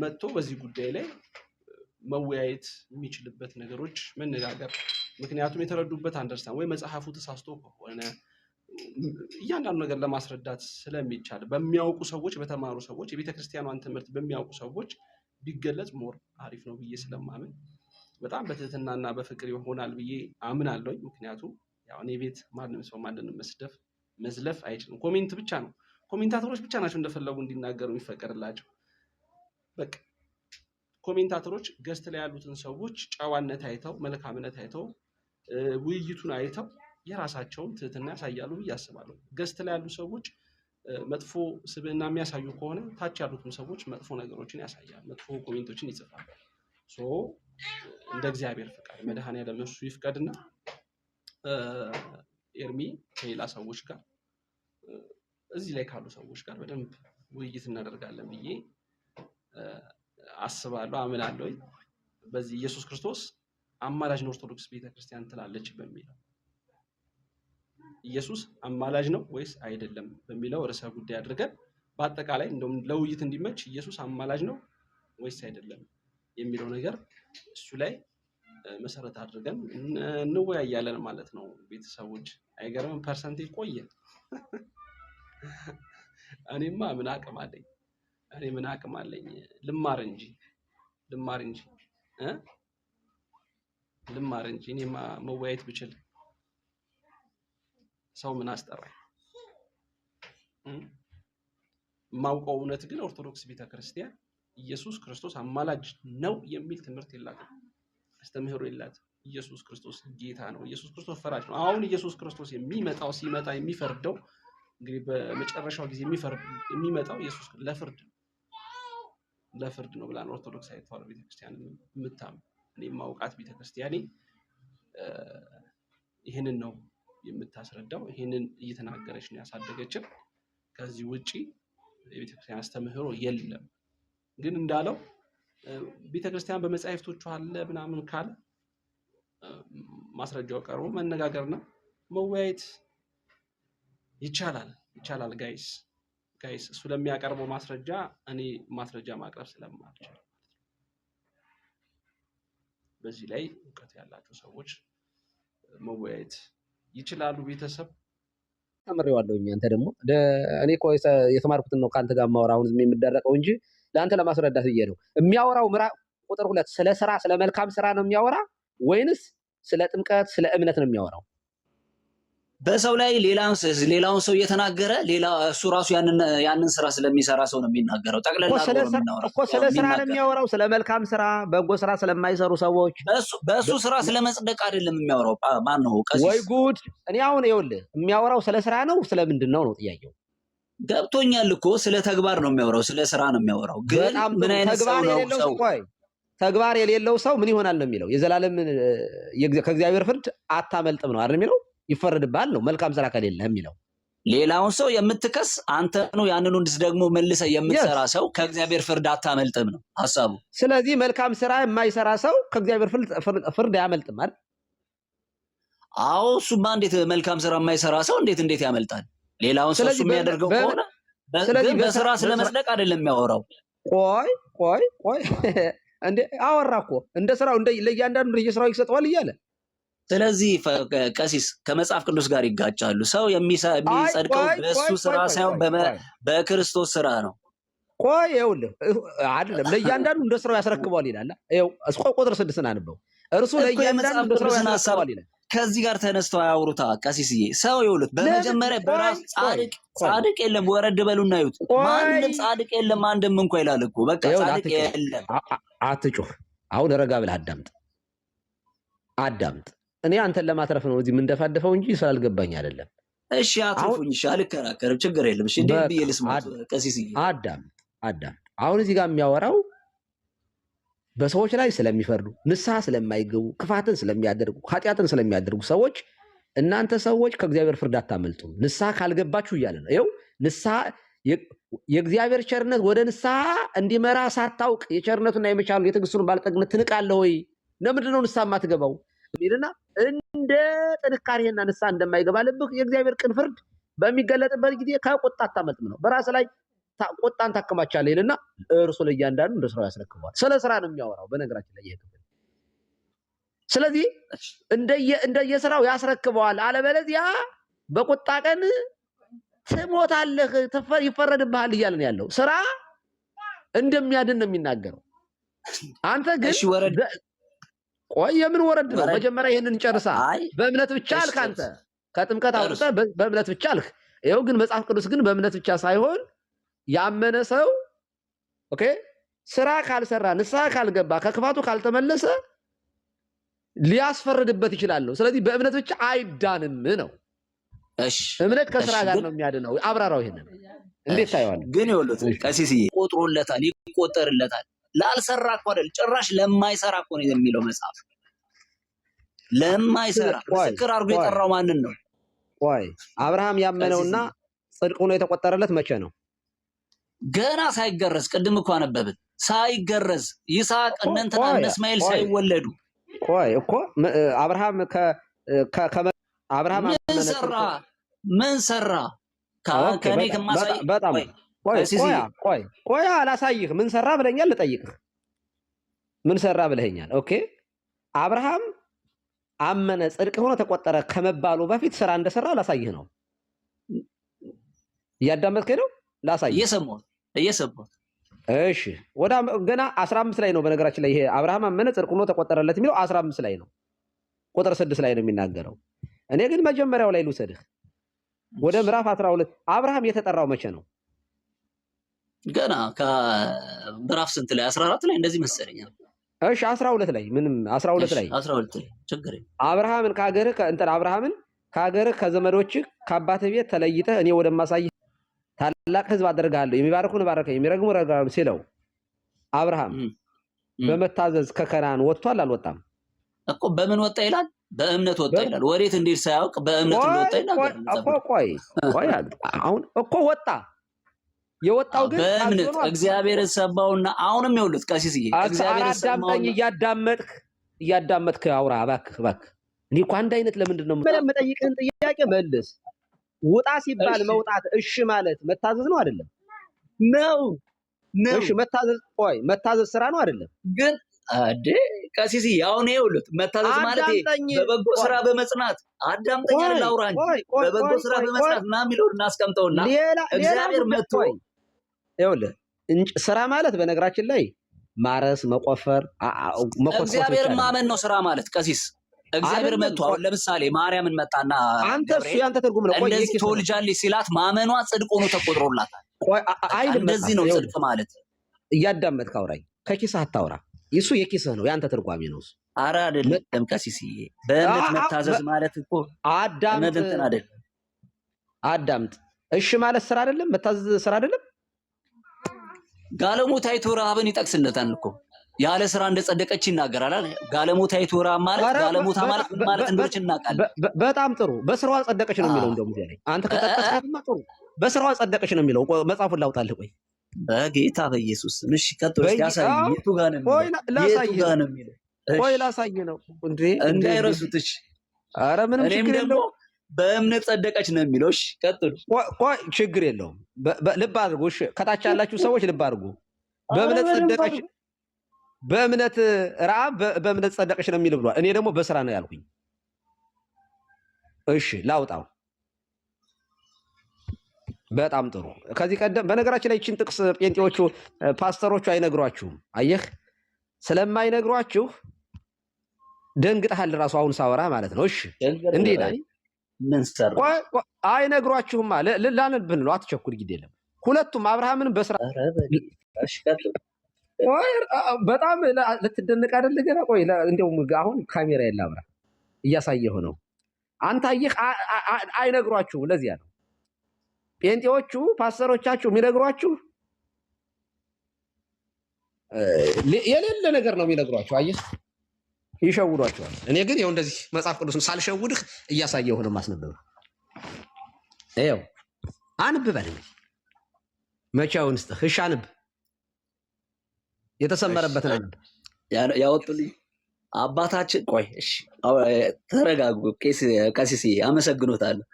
መጥቶ በዚህ ጉዳይ ላይ መወያየት የሚችልበት ነገሮች መነጋገር ምክንያቱም የተረዱበት አንደርስታንድ ወይ መጽሐፉ ተሳስቶ ከሆነ እያንዳንዱ ነገር ለማስረዳት ስለሚቻል በሚያውቁ ሰዎች በተማሩ ሰዎች የቤተክርስቲያኗን ትምህርት በሚያውቁ ሰዎች ቢገለጽ ሞር አሪፍ ነው ብዬ ስለማምን በጣም በትህትናና በፍቅር ይሆናል ብዬ አምናለሁ። ምክንያቱም ያው እኔ ቤት ማንንም ሰው ማንንም መዝለፍ አይችልም። ኮሜንት ብቻ ነው ኮሜንታተሮች ብቻ ናቸው እንደፈለጉ እንዲናገሩ የሚፈቀድላቸው። በቃ ኮሜንታተሮች ገስት ላይ ያሉትን ሰዎች ጨዋነት አይተው መልካምነት አይተው ውይይቱን አይተው የራሳቸውን ትህትና ያሳያሉ ብዬ አስባለሁ። ገስት ላይ ያሉ ሰዎች መጥፎ ስብዕና የሚያሳዩ ከሆነ ታች ያሉትም ሰዎች መጥፎ ነገሮችን ያሳያሉ፣ መጥፎ ኮሜንቶችን ይጽፋሉ። እንደ እግዚአብሔር ፍቃድ መድኃኔዓለም እሱ ይፍቀድና ኤርሚ ከሌላ ሰዎች ጋር እዚህ ላይ ካሉ ሰዎች ጋር በደንብ ውይይት እናደርጋለን ብዬ አስባለሁ አምናለሁ። በዚህ ኢየሱስ ክርስቶስ አማላጅ ነው ኦርቶዶክስ ቤተክርስቲያን ትላለች በሚለው ኢየሱስ አማላጅ ነው ወይስ አይደለም በሚለው ርዕሰ ጉዳይ አድርገን በአጠቃላይ እንደውም ለውይይት እንዲመች ኢየሱስ አማላጅ ነው ወይስ አይደለም የሚለው ነገር እሱ ላይ መሰረት አድርገን እንወያያለን ማለት ነው። ቤተሰቦች አይገርምም? ፐርሰንቴ ቆየ። እኔማ ምን አቅም አለኝ? ልማር እንጂ እኔማ መወያየት ብችል ሰው ምን አስጠራኝ? ማውቀው እውነት ግን ኦርቶዶክስ ቤተክርስቲያን ኢየሱስ ክርስቶስ አማላጅ ነው የሚል ትምህርት የላትም፣ አስተምህሮ የላትም። ኢየሱስ ክርስቶስ ጌታ ነው፣ ኢየሱስ ክርስቶስ ፈራጅ ነው። አሁን ኢየሱስ ክርስቶስ ሲመጣ የሚፈርደው እንግዲህ በመጨረሻው ጊዜ የሚመጣው ኢየሱስ ለፍርድ ነው ብላ ኦርቶዶክስ ተዋሕዶ ቤተክርስቲያን የምታምነው። እኔ ማውቃት ቤተክርስቲያኔ ይህንን ነው የምታስረዳው፣ ይህንን እየተናገረች ነው ያሳደገችን። ከዚህ ውጪ የቤተክርስቲያን አስተምህሮ የለም። ግን እንዳለው ቤተክርስቲያን በመጻሕፍቶቿ አለ ምናምን ካለ ማስረጃው ቀርቦ መነጋገርና መወያየት ይቻላል። ጋይስ እሱ ለሚያቀርበው ማስረጃ እኔ ማስረጃ ማቅረብ ስለማልችል በዚህ ላይ እውቀት ያላቸው ሰዎች መወያየት ይችላሉ። ቤተሰብ ተምሬዋለሁኝ። አንተ ደግሞ እኔ እኮ የተማርኩትን ነው ካንተ ጋር ማወራው ዝም የምደረቀው እንጂ ለአንተ ለማስረዳት ብዬ ነው። የሚያወራው ቁጥር 2 ስለ ስራ ስለ መልካም ስራ ነው የሚያወራ ወይንስ ስለ ጥምቀት ስለ እምነት ነው የሚያወራው? በሰው ላይ ሌላውን ሰው እየተናገረ እሱ ራሱ ያንን ስራ ስለሚሰራ ሰው ነው የሚናገረው። ጠቅለላ እኮ ስለ ስራ ነው የሚያወራው፣ ስለ መልካም ስራ በጎ ስራ ስለማይሰሩ ሰዎች። በእሱ ስራ ስለመጽደቅ አይደለም የሚያወራው። ማን ነው ቀሲስ? ወይ ጉድ! እኔ አሁን ይኸውልህ የሚያወራው ስለ ስራ ነው ስለምንድን ነው ጥያቄው? ገብቶኛል እኮ ስለ ተግባር ነው የሚያወራው፣ ስለ ስራ ነው የሚያወራው። ግን ምን አይነት ሰው ነው? ተግባር የሌለው ሰው ምን ይሆናል ነው የሚለው? የዘላለም ከእግዚአብሔር ፍርድ አታመልጥም ነው አይደል የሚለው? ይፈረድብሃል ነው መልካም ስራ ከሌለ የሚለው። ሌላውን ሰው የምትከስ አንተ ነው፣ ያንኑ ደግሞ መልሰህ የምትሰራ ሰው ከእግዚአብሔር ፍርድ አታመልጥም ነው ሐሳቡ። ስለዚህ መልካም ስራ የማይሰራ ሰው ከእግዚአብሔር ፍርድ አያመልጥም አይደል? አዎ፣ እሱማ እንዴት መልካም ስራ የማይሰራ ሰው እንዴት ያመልጣል? ሌላውን ሰው እሱ የሚያደርገው ከሆነ በስራ ስለመጽደቅ አይደለም የሚያወራው። ቆይ እንደ አወራ እኮ እንደ ስራው ለእያንዳንዱ ለየስራው ይሰጠዋል እያለ። ስለዚህ ቀሲስ ከመጽሐፍ ቅዱስ ጋር ይጋጫሉ። ሰው የሚጸድቀው በእሱ ስራ ሳይሆን በክርስቶስ ስራ ነው። ይኸውልህ አይደለም ለእያንዳንዱ እንደ ስራው ያስረክበዋል ይላል። ይኸው ቁጥር 6 አንብበው። እርሱ ለእያንዳንዱ እንደ ስራው ያስረክበዋል ይላል። ከዚህ ጋር ተነስተው አያውሩታ ቀሲስዬ። ሰው ይኸውልህ በመጀመሪያ በራስ ጻድቅ የለም፣ ወረድ በሉና ይዩት። ማንም ጻድቅ የለም አንድም እንኳ ይላል እኮ። በቃ ጻድቅ የለም። አትጩህ። አሁን ረጋ ብለህ አዳምጥ። እኔ አንተን ለማትረፍ ነው እዚህ የምንደፋደፈው እንጂ ስላልገባኝ አይደለም። እሺ አትርፉኝ። እሺ አልከራከርም፣ ችግር የለም። እሺ እንዴ ብዬ ልስማት ቀሲስዬ። አዳምጥ። አሁን እዚህ ጋር የሚያወራው በሰዎች ላይ ስለሚፈርዱ ንስሐ ስለማይገቡ ክፋትን ስለሚያደርጉ ኃጢአትን ስለሚያደርጉ ሰዎች እናንተ ሰዎች ከእግዚአብሔር ፍርድ አታመልጡም ንስሐ ካልገባችሁ እያለ ነው። ይኸው ንስሐ የእግዚአብሔር ቸርነት ወደ ንስሐ እንዲመራ ሳታውቅ የቸርነቱና የመቻሉን የትዕግስቱን ባለጠግነት ትንቃለህ ወይ? ለምንድን ነው ንስሐ የማትገባው? ሚልና እንደ ጥንካሬና ንስሐ እንደማይገባ ልብህ የእግዚአብሔር ቅን ፍርድ በሚገለጥበት ጊዜ ከቁጣ አታመልጥም ነው። በራስ ላይ ቁጣን ታከማቻለህ ይልና እርሱ ለእያንዳንዱ እንደ ስራው ያስረክበዋል። ስለ ስራ ነው የሚያወራው በነገራችን ላይ ይሄ ክፍል። ስለዚህ እንደየስራው ያስረክበዋል። አለበለዚያ በቁጣ ቀን ትሞታለህ፣ ይፈረድብሃል እያለን ያለው ስራ እንደሚያድን ነው የሚናገረው። አንተ ግን ቆይ የምን ወረድ ነው? መጀመሪያ ይሄንን ጨርሳ በእምነት ብቻ አልክ አንተ ከጥምቀት አውጥተህ በእምነት ብቻ አልክ። ይኸው ግን መጽሐፍ ቅዱስ ግን በእምነት ብቻ ሳይሆን ያመነ ሰው ኦኬ ስራ ካልሰራ ንስሐ ካልገባ ከክፋቱ ካልተመለሰ ሊያስፈርድበት ይችላል። ስለዚህ በእምነት ብቻ አይዳንም ነው። እሺ እምነት ከስራ ጋር ነው የሚያድነው። አብራራው ይሄንን እንዴት ታየዋለህ? ግን ይወሉት ቀሲስዬ ቆጥሮለታል፣ ይቆጠርለታል። ላልሰራ እኮ አይደል ጭራሽ ለማይሰራ እኮ ነው የሚለው መጽሐፍ። ለማይሰራ ምስክር አድርጎ የጠራው ማንን ነው? ቆይ አብርሃም ያመነውና ጽድቅ ሆኖ የተቆጠረለት መቼ ነው? ገና ሳይገረዝ። ቅድም እኮ አነበብን። ሳይገረዝ ይስሐቅ እነንትና እነ እስማኤል ሳይወለዱ። ቆይ እኮ አብርሃም አብርሃም ምን ሰራ? ከኔ ከማሳይ በጣም ቆይ አላሳይህ። ምን ሰራ ብለኛል፣ ልጠይቅህ። ምን ሰራ ብለኛል? ኦኬ አብርሃም አመነ ጽድቅ ሆኖ ተቆጠረ ከመባሉ በፊት ስራ እንደሰራ ላሳይህ ነው። እያዳመጥከኝ ነው? ላሳይህ። እየሰማሁት። እሺ ወደ ገና 15 ላይ ነው በነገራችን ላይ ይሄ አብርሃም አመነ ጽድቅ ሆኖ ተቆጠረለት የሚለው 15 ላይ ነው፣ ቁጥር 6 ላይ ነው የሚናገረው። እኔ ግን መጀመሪያው ላይ ልውሰድህ ወደ ምዕራፍ 12። አብርሃም የተጠራው መቼ ነው? ገና ከምዕራፍ ስንት ላይ 14 ላይ እንደዚህ መሰለኝ። እሺ 12 ላይ ምንም 12 ላይ ችግር አብርሃምን ከሀገርህ ከዘመዶችህ ከአባትህ ቤት ተለይተህ እኔ ወደማሳይህ ታላቅ ሕዝብ አደርግሃለሁ፣ የሚባርኩህን እባርካለሁ፣ የሚረግሙህን እረግማለሁ ሲለው አብርሃም በመታዘዝ ከከናን ወጥቷል አልወጣም? እኮ በምን ወጣ ይላል? በእምነት ወጣ ይላል። ወዴት እንዴት ሳያውቅ በእምነት እንደወጣ ይናገራል። ቆይ አሁን እኮ ወጣ። የወጣው ግን በእምነት እግዚአብሔርን ሰማውና አሁንም ይኸውልህ ቀሲስዬ እግዚአብሔርን ሰማውና እያዳመጥክ አውራ እባክህ። እኔ እኮ አንድ አይነት ለምንድን ነው የምጠይቅህን ጥያቄ መልስ። ውጣ ሲባል መውጣት እሺ ማለት መታዘዝ ነው አይደለም? ነው። እሺ መታዘዝ ስራ ነው አይደለም? ግን ቀሲስዬ አሁን ይኸውልህ መታዘዝ ማለት በበጎ ስራ በመጽናት አዳምጠኛ ላውራኝ በበጎ ስራ በመጽናት ና የሚለውን እናስቀምጠውና እግዚአብሔር መጥቶ ይኸውልህ ስራ ማለት በነገራችን ላይ ማረስ፣ መቆፈር፣ እግዚአብሔርን ማመን ነው ስራ ማለት። ቀሲስ እግዚአብሔር መጥቶ አሁን ለምሳሌ ማርያምን መጣና አንተ እሱ ያንተ ትርጉም ነው። ቆይ እንደዚህ ትወልጃለች ሲላት ማመኗ ጽድቅ ሆኖ ተቆጥሮላታል። እንደዚህ ነው ጽድቅ ማለት። እያዳመጥክ አውራኝ፣ ከኪስህ አታውራ። እሱ የኪስህ ነው፣ ያንተ ትርጓሜ ነው እሱ። ኧረ አይደለም ቀሲስዬ፣ በእምነት መታዘዝ ማለት እኮ አዳምጥ። እሺ ማለት ስራ አይደለም? መታዘዝ ስራ አይደለም? ጋለሞታይቱ ረሃብን ይጠቅስለታል እኮ ያለ ስራ እንደጸደቀች ይናገራል። ጋለሞታይቱ ረሃብ ማለት ጋለሞታ ማለት ምን ማለት እንደሆነች እናውቃለን። በጣም ጥሩ። በስራዋ ጸደቀች ነው የሚለው። እንደውም እዚህ ላይ አንተ ከጠቀስካትማ ጥሩ፣ በስራዋ ጸደቀች ነው የሚለው። መጽሐፉን ላውጣልህ። ቆይ በጌታ በኢየሱስ እሺ፣ ቀጥሎ ያሳይ። የቱ ጋር ነው የሚለው? ቆይ ላሳይህ ነው እንዴ እንዳይረሱት። እሺ፣ ኧረ ምንም ችግር የለውም። በእምነት ጸደቀች ነው የሚለው። እሺ ቀጥሉ። ቆይ ችግር የለውም። ልብ አድርጉ። እሺ ከታች ያላችሁ ሰዎች ልብ አድርጉ። በእምነት ጸደቀች፣ በእምነት ረዓብ በእምነት ጸደቀች ነው የሚል ብሏል። እኔ ደግሞ በስራ ነው ያልኩኝ። እሺ ላውጣው። በጣም ጥሩ። ከዚህ ቀደም በነገራችን ላይ ይህችን ጥቅስ ጴንጤዎቹ ፓስተሮቹ አይነግሯችሁም። አየህ፣ ስለማይነግሯችሁ ደንግጠሃል ራሱ አሁን ሳወራ ማለት ነው። እሺ እንዲህ ይላል። ምን ሰራ? አይነግሯችሁማ። ላነብህ ነው፣ አትቸኩል፣ ግድ የለም። ሁለቱም አብርሃምን በስራ በጣም ልትደነቅ አይደል? ገና ቆይ፣ እንደውም አሁን ካሜራ የለ አብራ እያሳየሁ ነው። አንተ አየህ፣ አይነግሯችሁም። ለዚያ ነው ጴንጤዎቹ ፓስተሮቻችሁ የሚነግሯችሁ የሌለ ነገር ነው የሚነግሯቸው። አየህ ይሸውዷቸዋል። እኔ ግን ይኸው እንደዚህ መጽሐፍ ቅዱስን ሳልሸውድህ እያሳየሁ ነው ማስነበብ። ይኸው አንብ በል መቼውን ስጥህ። እሺ አንብ የተሰመረበትን አንብ ያወጡልኝ አባታችን። ቆይ እሺ ተረጋጉ። ቀሲስ አመሰግኖታለሁ።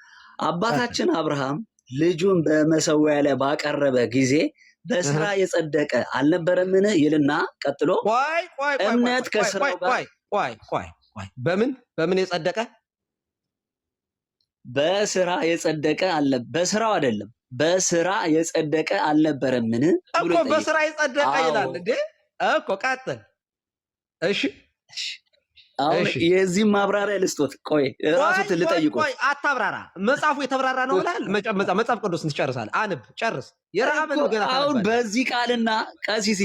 አባታችን አብርሃም ልጁን በመሰዊያ ላይ ባቀረበ ጊዜ በስራ የጸደቀ አልነበረምን ይልና ቀጥሎ እምነት ከስራው ጋር በምን የጸደቀ በስራ የጸደቀ አለ በስራው አይደለም በስራ የጸደቀ አልነበረምን እኮ በስራ የጸደቀ ይላል እንዴ እኮ ቀጥል እሺ አሁን የዚህ ማብራሪያ ልስጦት ቆይ ራሱት ልጠይቁ ቆይ አታብራራ መጽሐፉ የተብራራ ነው ብለሃል መጽሐፍ ቅዱስን ትጨርሳለህ አንብ ጨርስ የራብን ገና አሁን በዚህ ቃልና ቀሲስ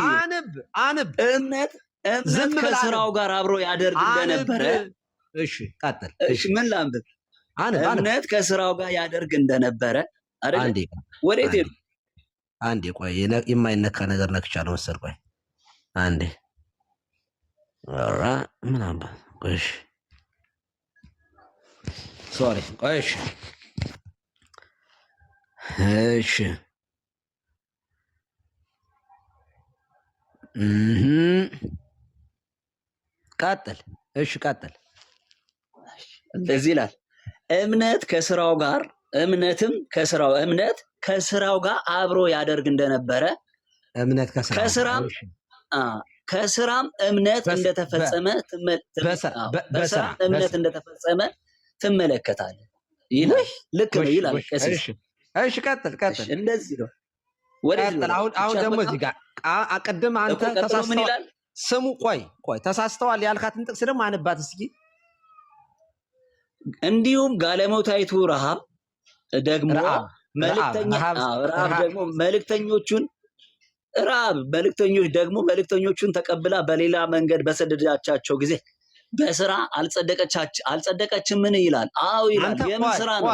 አንብ እምነት ከስራው ጋር አብሮ ያደርግ እንደነበረ እሺ ቀጥል እሺ ምን ላንብብ እምነት ከስራው ጋር ያደርግ እንደነበረ አይደል ወዴት ሄዱ አንዴ ቆይ የማይነካ ነገር ነክቻለሁ መሰል ቆይ አንዴ ኧረ ምን አባ ቆይ ሶሪ ቆይ እሺ ቀጥል እሺ ቀጥል እንደዚህ ይላል እምነት ከስራው ጋር አብሮ ያደርግ እንደነበረ ከስራም እምነት እንደተፈጸመ ትመለከታለህ ይላል። ልክ ነው ይላል። እሺ ቀጥል እንደዚህ ነው። አሁን ደግሞ እዚህ ጋር ቅድም አንተ ተሳስተዋል። ስሙ ቆይ ተሳስተዋል ያልካትን ጥቅስ ደግሞ አንባት እስኪ። እንዲሁም ጋለሞታይቱ ረሃብ ደግሞ መልእክተኞቹን ተቀብላ በሌላ መንገድ በሰደዳቻቸው ጊዜ በስራ አልጸደቀችምን ይላል። አዎ ይላል። የምን ስራ ነው?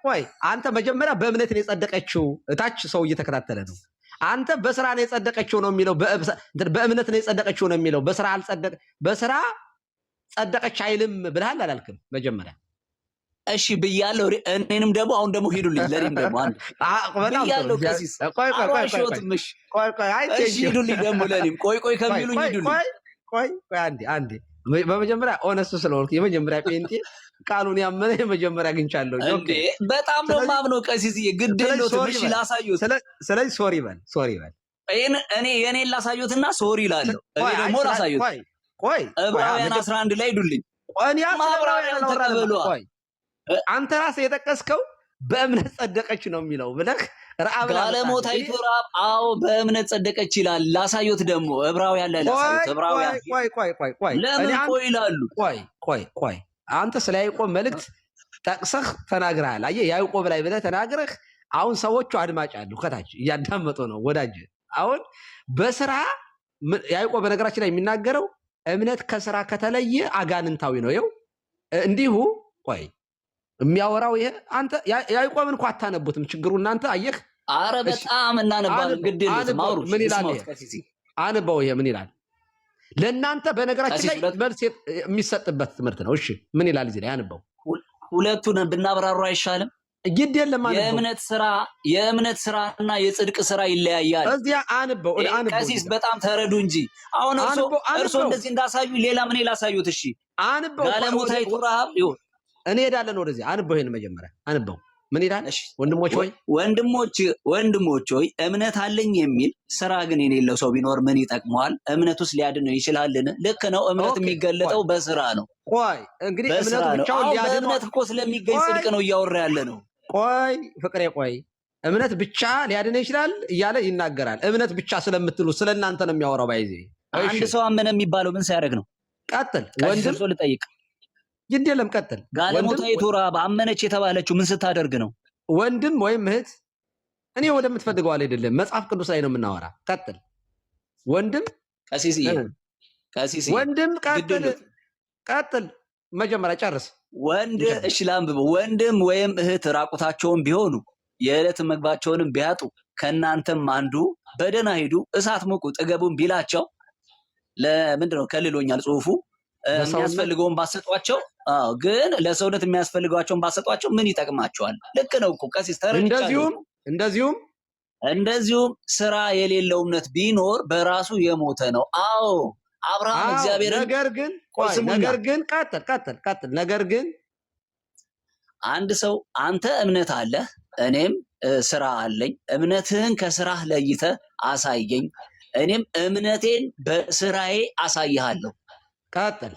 ቆይ አንተ መጀመሪያ በእምነት ነው የጸደቀችው። እታች ሰው እየተከታተለ ነው። አንተ በስራ ነው የጸደቀችው ነው የሚለው፣ በእምነት ነው የጸደቀችው ነው የሚለው። በስራ ጸደቀች አይልም ብለሃል አላልክም? መጀመሪያ እሺ ብያለሁ። እኔንም ደግሞ አሁን ደግሞ ሂዱልኝ። ለኔም ደግሞ አንድ ብያለሁ። ከሲስ እሺ ሂዱልኝ ደግሞ ለኔም ቆይ ከሚሉኝ ሂዱልኝ። ቆይ አንዴ በመጀመሪያ ኦነስት ስለሆንኩ የመጀመሪያ ጴንጤ ቃሉን ያመነ የመጀመሪያ አግኝቻለሁ። እንዴ በጣም ነው ማምነው ቀሲስዬ፣ ግድ የለውም። እሺ ላሳዩት። ስለዚህ ሶሪ በል እኔ የኔን ላሳዩትና ሶሪ እላለሁ። እኔ ደግሞ ላሳዩት። ቆይ ዕብራውያን 11 ላይ ሂዱልኝ። ዕብራውያን ተቀበሉ። አንተ ራስህ የጠቀስከው በእምነት ጸደቀች ነው የሚለው ብለህ ጋለሞታይቱ ረሃብ አዎ በእምነት ጸደቀች ይላል። ላሳዩት ደግሞ ዕብራውያን ላይ ላሳዩት። ዕብራውያን ቆይ ለምን ቆይ ይላሉ? ቆይ አንተ ስለ ያዕቆብ መልእክት ጠቅሰህ ተናግረሃል። አየህ ያዕቆብ ላይ ብለህ ተናግረህ አሁን ሰዎቹ አድማጭ አሉ ከታች እያዳመጡ ነው። ወዳጅ አሁን በስራ ያዕቆብ በነገራችን ላይ የሚናገረው እምነት ከስራ ከተለየ አጋንንታዊ ነው። ይኸው እንዲሁ ቆይ የሚያወራው ይሄ አንተ ያዕቆብን እኮ አታነቡትም። ችግሩ እናንተ አየህ። አረ በጣም እናነባለን። ግድ የለም አውሩ። ምን ይላል? አንበው ይሄ ምን ይላል? ለእናንተ በነገራችን ላይ መልስ የሚሰጥበት ትምህርት ነው። እሺ ምን ይላል እዚህ ላይ? አንበው። ሁለቱን ብናብራሩ አይሻልም? ግድ የለም አንበው። የእምነት ስራና የጽድቅ ስራ ይለያያል። እዚያ አንበው። ቀሲስ በጣም ተረዱ እንጂ አሁን እርሶ እንደዚህ እንዳሳዩ ሌላ ምን ላሳዩት? እሺ አንበው። ጋለሞታይቱ ረሃብ ይሁን እኔ ሄዳለን ወደዚህ። አንበው ይሄን መጀመሪያ አንበው። ምን ይላል? ወንድሞች ሆይ እምነት አለኝ የሚል ስራ ግን የሌለው ሰው ቢኖር ምን ይጠቅመዋል? እምነቱስ ሊያድነው ይችላልን? ልክ ነው። እምነት የሚገለጠው በስራ ነው። እንግዲህ እምነቱ ብቻውን ሊያድነው በእምነት እኮ ስለሚገኝ ጽድቅ ነው እያወራ ያለ ነው። ፍቅሬ እምነት ብቻ ሊያድነው ይችላል እያለ ይናገራል። እምነት ብቻ ስለምትሉ ስለእናንተ ነው የሚያወራው። ባይዜ አንድ ሰው አመነ የሚባለው ምን ሲያደርግ ነው? ቀጥል ወንድም ሰው ልጠይቅ። ግድ የለም ቀጥል። ጋለሞታይቱ ረሃብ አመነች የተባለችው ምን ስታደርግ ነው? ወንድም ወይም እህት እኔ ወደምትፈልገው አይደለም፣ መጽሐፍ ቅዱስ ላይ ነው የምናወራ። ቀጥል ወንድም። ወንድም ቀጥል መጀመሪያ ጨርስ። እሺ ላንብበው። ወንድም ወይም እህት ራቁታቸውን ቢሆኑ የዕለት ምግባቸውንም ቢያጡ ከእናንተም አንዱ በደህና ሂዱ እሳት ሙቁ ጥገቡን ቢላቸው ለምንድነው ከልሎኛል ጽሁፉ የሚያስፈልገውን ባሰጧቸው ግን ለሰውነት የሚያስፈልጋቸውን ባሰጧቸው ምን ይጠቅማቸዋል? ልክ ነው እኮ ቀሲስ ተረድቻለሁ። እንደዚሁም ስራ የሌለው እምነት ቢኖር በራሱ የሞተ ነው። አዎ አብርሃም እግዚአብሔርን ነገር ግን ቀጥል ነገር ግን አንድ ሰው አንተ እምነት አለህ እኔም ስራ አለኝ፣ እምነትህን ከስራህ ለይተህ አሳየኝ፣ እኔም እምነቴን በስራዬ አሳይሃለሁ። ቀጥል።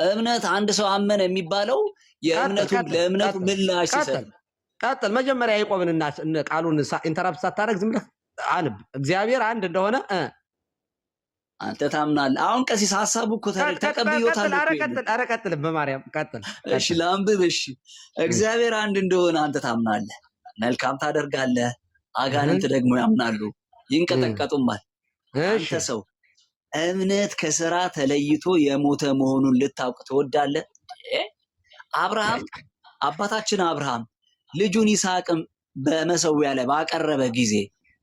እምነት አንድ ሰው አመነ የሚባለው ለእምነቱ ምላሽ ሲሰጥ። ቀጥል። መጀመሪያ ያዕቆብንና ቃሉን ኢንተራፕት ሳታደርግ ዝም ብለህ አንብ። እግዚአብሔር አንድ እንደሆነ አንተ ታምናለህ። አሁን ቀሲስ ሐሳቡ እኮ ተቀብዮታል። ኧረ ቀጥል፣ በማርያም ቀጥል። እሺ ላንብብ። እሺ እግዚአብሔር አንድ እንደሆነ አንተ ታምናለህ፣ መልካም ታደርጋለህ። አጋንንት ደግሞ ያምናሉ ይንቀጠቀጡማል። አንተ ሰው እምነት ከስራ ተለይቶ የሞተ መሆኑን ልታውቅ ትወዳለህ? አብርሃም አባታችን አብርሃም ልጁን ይስሐቅም በመሰዊያ ላይ ባቀረበ ጊዜ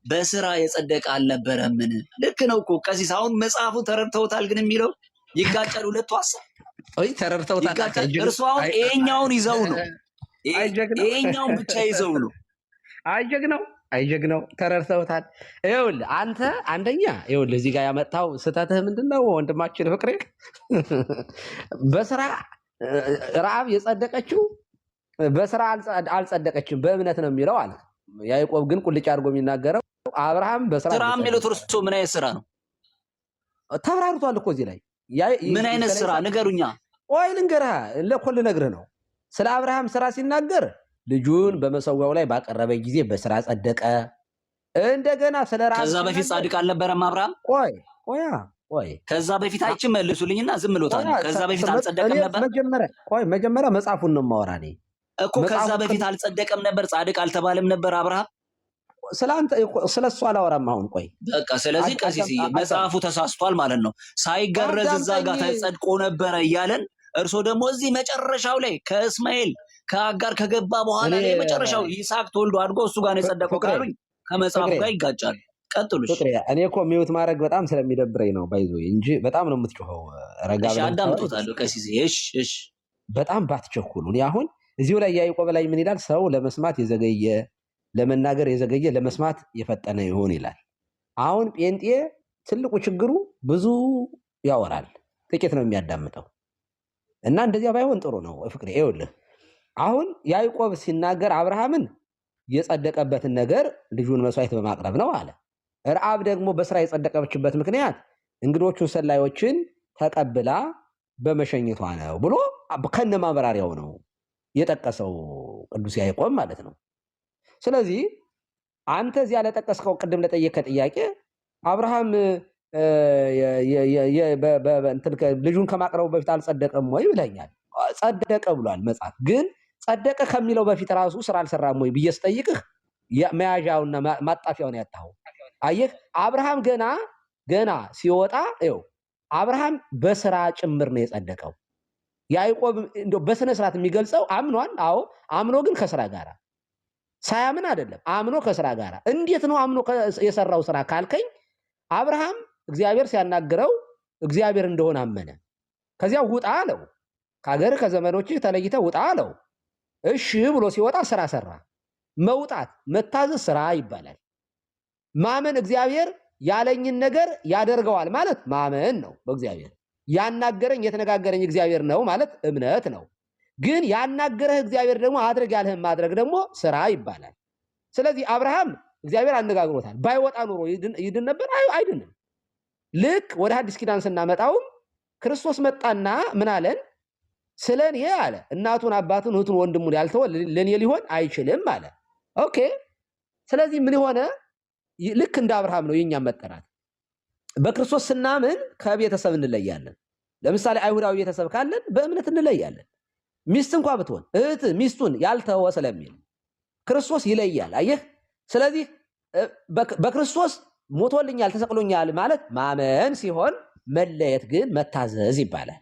በስራ የጸደቀ አልነበረምን? ልክ ነው እኮ ቀሲስ። አሁን መጽሐፉ ተረድተውታል ግን የሚለው ይጋጫል። ሁለቱ ሀሳብ ተረድተውታል። እርሱ አሁን ይሄኛውን ይዘው ነው ይሄኛውን ብቻ ይዘው ነው። አይጀግነው ተረድተውታል። ይኸውልህ አንተ አንደኛ ይኸውልህ እዚህ ጋር ያመጣው ስህተትህ ምንድን ነው ወንድማችን ፍቅሬ? በስራ ረዓብ የጸደቀችው በስራ አልጸደቀችም በእምነት ነው የሚለው አለ። ያዕቆብ ግን ቁልጭ አድርጎ የሚናገረው አብርሃም በስራ ስራ የሚለው እርሱ ምን አይነት ስራ ነው ተብራርቷል እኮ እዚህ ላይ። ምን አይነት ስራ ንገሩኛ። ቆይ ልንገርህ፣ ልነግርህ ነው። ስለ አብርሃም ስራ ሲናገር ልጁን በመሰዊያው ላይ ባቀረበ ጊዜ በስራ ጸደቀ። እንደገና ስለ ራሱ ከዛ በፊት ጻድቅ አልነበረም አብርሃም? ቆይ ከዛ በፊት አይችም መልሱልኝና ዝም ብሎታል። ከዛ በፊት አልጸደቀም ነበር? መጀመሪያ መጽሐፉን ነው የማወራ እኔ እኮ። ከዛ በፊት አልጸደቀም ነበር? ጻድቅ አልተባለም ነበር አብርሃም? ስለሱ አላወራም አሁን። ቆይ በቃ ስለዚህ ቀሲስ መጽሐፉ ተሳስቷል ማለት ነው። ሳይገረዝ እዛ ጋር ተጸድቆ ነበረ እያለን እርሶ ደግሞ እዚህ መጨረሻው ላይ ከእስማኤል ከአጋር ከገባ በኋላ ላይ መጨረሻው ይስሐቅ ተወልዶ አድጎ እሱ ጋር ነው የጸደቀው ካሉኝ ከመጽሐፉ ጋር ይጋጫል። ቀጥሉሽ። እኔ እኮ ሚውት ማድረግ በጣም ስለሚደብረኝ ነው ባይዞ እንጂ በጣም ነው የምትጮኸው። ረጋ ብለህ አዳምጦታለሁ ቀሲስ። እሺ በጣም ባትቸኩሉ። እኔ አሁን እዚሁ ላይ ያዕቆብ ላይ ምን ይላል? ሰው ለመስማት የዘገየ ለመናገር የዘገየ ለመስማት የፈጠነ ይሆን ይላል። አሁን ጴንጤ ትልቁ ችግሩ ብዙ ያወራል፣ ጥቂት ነው የሚያዳምጠው። እና እንደዚያ ባይሆን ጥሩ ነው ፍቅሬ። ይኸውልህ አሁን ያዕቆብ ሲናገር አብርሃምን የጸደቀበትን ነገር ልጁን መስዋዕት በማቅረብ ነው አለ። ረዓብ ደግሞ በስራ የጸደቀችበት ምክንያት እንግዶቹን ሰላዮችን ተቀብላ በመሸኘቷ ነው ብሎ ከነ ማብራሪያው ነው የጠቀሰው ቅዱስ ያዕቆብ ማለት ነው። ስለዚህ አንተ እዚያ ለጠቀስከው ቅድም ለጠየቀ ጥያቄ አብርሃም ልጁን ከማቅረቡ በፊት አልጸደቀም ወይ ብለኛል። ጸደቀ ብሏል መጽሐፍ። ግን ጸደቀ ከሚለው በፊት ራሱ ስራ አልሰራም ወይ ብዬ ስጠይቅህ መያዣውና ማጣፊያውን ያጣኸው። አየህ አብርሃም ገና ሲወጣ ይኸው አብርሃም በስራ ጭምር ነው የጸደቀው። ያዕቆብ እንደው በስነ ስርዓት የሚገልጸው አምኗል። አዎ አምኖ ግን ከስራ ጋር ሳያምን አይደለም፣ አምኖ ከስራ ጋር። እንዴት ነው አምኖ የሰራው ስራ ካልከኝ አብርሃም እግዚአብሔር ሲያናግረው እግዚአብሔር እንደሆነ አመነ። ከዚያ ውጣ አለው፣ ከሀገር ከዘመዶች ተለይተህ ውጣ አለው። እሺ ብሎ ሲወጣ ስራ ሰራ። መውጣት መታዘዝ ስራ ይባላል። ማመን እግዚአብሔር ያለኝን ነገር ያደርገዋል ማለት ማመን ነው። በእግዚአብሔር ያናገረኝ የተነጋገረኝ እግዚአብሔር ነው ማለት እምነት ነው። ግን ያናገረህ እግዚአብሔር ደግሞ አድርግ ያለህን ማድረግ ደግሞ ስራ ይባላል። ስለዚህ አብርሃም እግዚአብሔር አነጋግሮታል። ባይወጣ ኑሮ ይድን ነበር? አይድንም። ልክ ወደ አዲስ ኪዳን ስናመጣውም ክርስቶስ መጣና ምን አለን? ስለ እኔ አለ እናቱን አባቱን እህቱን ወንድሙን ያልተወ ለእኔ ሊሆን አይችልም አለ። ኦኬ። ስለዚህ ምን ሆነ? ልክ እንደ አብርሃም ነው የእኛም መጠራት። በክርስቶስ ስናምን ከቤተሰብ እንለያለን። ለምሳሌ አይሁዳዊ ቤተሰብ ካለን በእምነት እንለያለን። ሚስት እንኳ ብትሆን እህት ሚስቱን ያልተወ ስለሚል ክርስቶስ ይለያል። አየህ። ስለዚህ በክርስቶስ ሞቶልኛል ተሰቅሎኛል ማለት ማመን ሲሆን፣ መለየት ግን መታዘዝ ይባላል።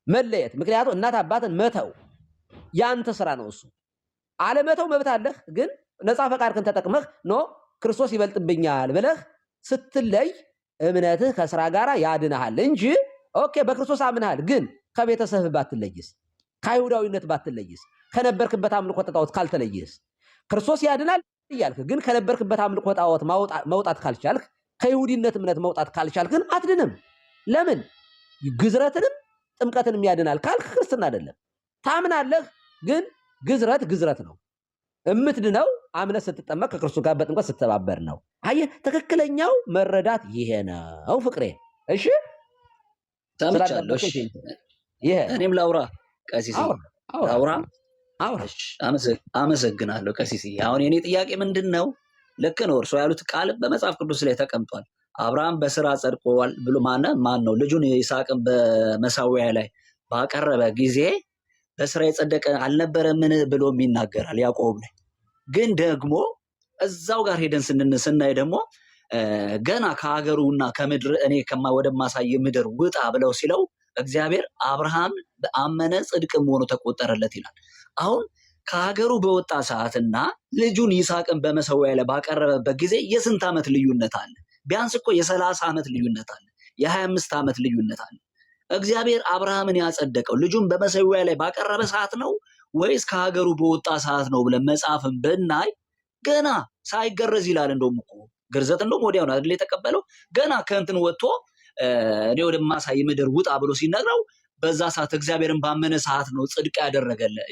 መለየት ምክንያቱም እናት አባትን መተው ያንተ ስራ ነው። እሱ አለመተው መብት አለህ፣ ግን ነፃ ፈቃድህን ተጠቅመህ ኖ ክርስቶስ ይበልጥብኛል ብለህ ስትለይ እምነትህ ከስራ ጋር ያድንሃል እንጂ ኦኬ በክርስቶስ አምንሃል፣ ግን ከቤተሰብህ ባትለይስ፣ ከአይሁዳዊነት ባትለይስ፣ ከነበርክበት አምልኮ ጣዖት ካልተለይስ፣ ክርስቶስ ያድናል እያልክ ግን ከነበርክበት አምልኮ ጣዖት መውጣት ካልቻልክ፣ ከይሁዲነት እምነት መውጣት ካልቻልክ ግን አትድንም። ለምን? ግዝረትንም ጥምቀትንም ያድናል ካልክ ክርስትና አይደለም። ታምናለህ፣ ግን ግዝረት ነው። እምትድነው አምነህ ስትጠመቅ ከክርስቶስ ጋር በጥምቀት ስትተባበር ነው። አየህ፣ ትክክለኛው መረዳት ይሄ ነው ፍቅሬ። እሺ ሰምቻለሁ። እኔም ላውራ ቀሲስ ላውራ። አመሰግናለሁ ቀሲስ። አሁን የኔ ጥያቄ ምንድን ነው? ልክ ነው እርሶ ያሉት ቃል በመጽሐፍ ቅዱስ ላይ ተቀምጧል። አብርሃም በስራ ጸድቋል ብሎ ማን ነው ልጁን ይስሐቅን በመሳዊያ ላይ ባቀረበ ጊዜ በስራ የጸደቀ አልነበረምን ብሎ ይናገራል ያዕቆብ ላይ። ግን ደግሞ እዛው ጋር ሄደን ስናይ ደግሞ ገና ከሀገሩና ከምድር እኔ ወደማሳይ ምድር ውጣ ብለው ሲለው እግዚአብሔር አብርሃም አመነ ጽድቅም ሆኖ ተቆጠረለት ይላል። አሁን ከሀገሩ በወጣ ሰዓትና ልጁን ይስሐቅን በመሰዊያ ላይ ባቀረበበት ጊዜ የስንት ዓመት ልዩነት አለ? ቢያንስ እኮ የ30 ዓመት ልዩነት አለ፣ የ25 ዓመት ልዩነት አለ። እግዚአብሔር አብርሃምን ያጸደቀው ልጁን በመሰዊያ ላይ ባቀረበ ሰዓት ነው ወይስ ከሀገሩ በወጣ ሰዓት ነው ብለን መጽሐፍን ብናይ ገና ሳይገረዝ ይላል። እንደውም እኮ ግርዘት እንደውም ወዲያው ነው አይደል የተቀበለው። ገና ከእንትን ወጥቶ እኔ ወደማሳይ ምድር ውጣ ብሎ ሲነግረው በዛ ሰዓት እግዚአብሔርን ባመነ ሰዓት ነው ጽድቅ ያደረገለት፣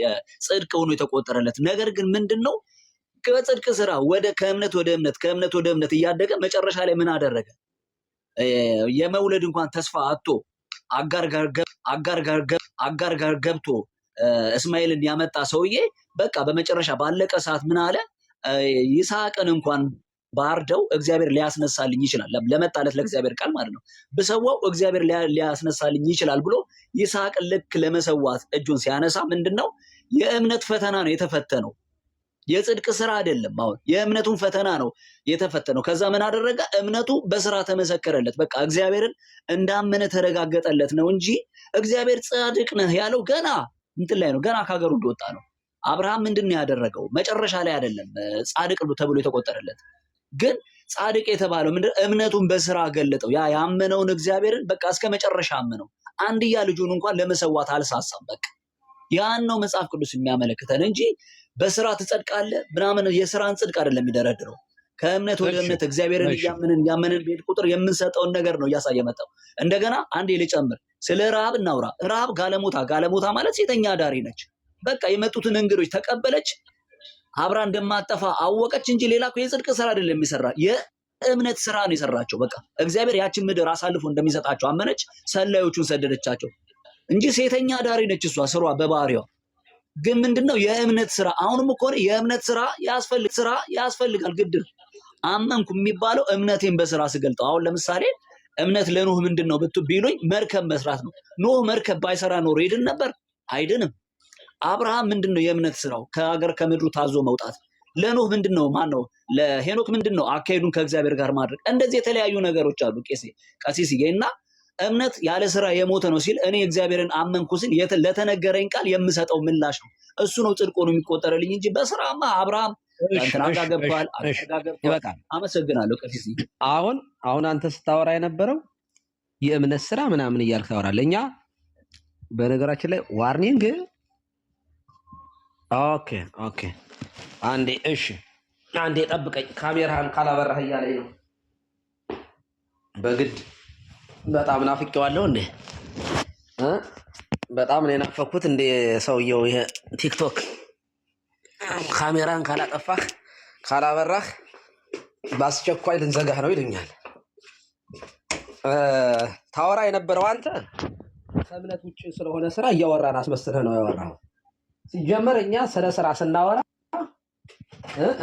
ጽድቅ ሆኖ የተቆጠረለት። ነገር ግን ምንድነው ከጽድቅ ስራ ከእምነት ወደ እምነት ከእምነት ወደ እምነት እያደገ መጨረሻ ላይ ምን አደረገ? የመውለድ እንኳን ተስፋ አጥቶ አጋር ጋር ገብቶ እስማኤልን ያመጣ ሰውዬ በቃ በመጨረሻ ባለቀ ሰዓት ምን አለ? ይስሐቅን እንኳን ባርደው እግዚአብሔር ሊያስነሳልኝ ይችላል፣ ለመጣለት ለእግዚአብሔር ቃል ማለት ነው። ብሰዋው እግዚአብሔር ሊያስነሳልኝ ይችላል ብሎ ይስሐቅን ልክ ለመሰዋት እጁን ሲያነሳ ምንድነው የእምነት ፈተና ነው የተፈተነው፣ የጽድቅ ስራ አይደለም። አሁን የእምነቱን ፈተና ነው የተፈተነው። ከዛ ምን አደረገ? እምነቱ በስራ ተመሰከረለት። በቃ እግዚአብሔርን እንዳመነ ተረጋገጠለት ነው እንጂ እግዚአብሔር ጻድቅ ነህ ያለው ገና እንትን ላይ ነው፣ ገና ከሀገሩ እንደወጣ ነው። አብርሃም ምንድነው ያደረገው? መጨረሻ ላይ አይደለም ጻድቅ ተብሎ የተቆጠረለት። ግን ጻድቅ የተባለው ምንድነው? እምነቱን በስራ ገለጠው። ያ ያመነውን እግዚአብሔርን በቃ እስከ መጨረሻ አመነው። አንድያ ልጁን እንኳን ለመሰዋት አልሳሳም። በቃ ያን ነው መጽሐፍ ቅዱስ የሚያመለክተን እንጂ በስራ ትጸድቃለህ ምናምን የስራን ጽድቅ አይደለም የሚደረድረው። ከእምነት ወደ እምነት እግዚአብሔርን እያመንን ቤት ቁጥር የምንሰጠውን ነገር ነው እያሳየ መጣው። እንደገና አንዴ ልጨምር፣ ስለ ረሃብ እናውራ። ረሃብ ጋለሞታ ማለት ሴተኛ አዳሪ ነች። በቃ የመጡትን እንግዶች ተቀበለች፣ አብራ እንደማጠፋ አወቀች እንጂ ሌላ እኮ የጽድቅ ስራ አይደለም የሚሰራ፣ የእምነት ስራ ነው የሰራቸው። በቃ እግዚአብሔር ያችን ምድር አሳልፎ እንደሚሰጣቸው አመነች፣ ሰላዮቹን ሰደደቻቸው እንጂ ሴተኛ አዳሪ ነች እሷ ስሯ በባህሪዋ። ግን ምንድነው የእምነት ስራ? አሁንም እኮ የእምነት ስራ ያስፈልጋል። ግድ አመንኩ የሚባለው እምነቴን በስራ ስገልጠው። አሁን ለምሳሌ እምነት ለኖህ ምንድነው ቢሉኝ መርከብ መስራት ነው። ኖህ መርከብ ባይሰራ ኖሮ ይድን ነበር? አይድንም። አብርሃም ምንድነው የእምነት ስራው? ከሀገር ከምድሩ ታዞ መውጣት። ለኖህ ምንድነው ማነው? ለሄኖክ ምንድነው? አካሄዱን ከእግዚአብሔር ጋር ማድረግ። እንደዚህ የተለያዩ ነገሮች አሉ ቀሲስዬ። እና እምነት ያለ ስራ የሞተ ነው ሲል እኔ እግዚአብሔርን አመንኩ ሲል ለተነገረኝ ቃል የምሰጠው ምላሽ ነው። እሱ ነው ጽድቅ ሆኖ የሚቆጠርልኝ እንጂ በስራማ አብርሃም እንትና ገብቷል። አመሰግናለሁ ቀሲስዬ። አሁን አንተ ስታወራ የነበረው የእምነት ስራ ምናምን እያልክ ታወራለህ። እኛ በነገራችን ላይ ዋርኒንግ ኦኬ አንዴ ጠብቀኝ፣ ካሜራህን ካላበራህ እያለኝ ነው በግድ። በጣም ናፍቄዋለሁ እንዴ! በጣም ነው የናፈኩት እንዴ ሰውየው። ይሄ ቲክቶክ ካሜራህን ካላጠፋህ ካላበራህ በአስቸኳይ ልንዘጋህ ነው ይሉኛል። ታወራ የነበረው አንተ ከእምነት ውጭ ስለሆነ ስራ እያወራን አስመስለህ ነው ያወራኸው። ሲጀመር እኛ ስለ ስራ ስናወራ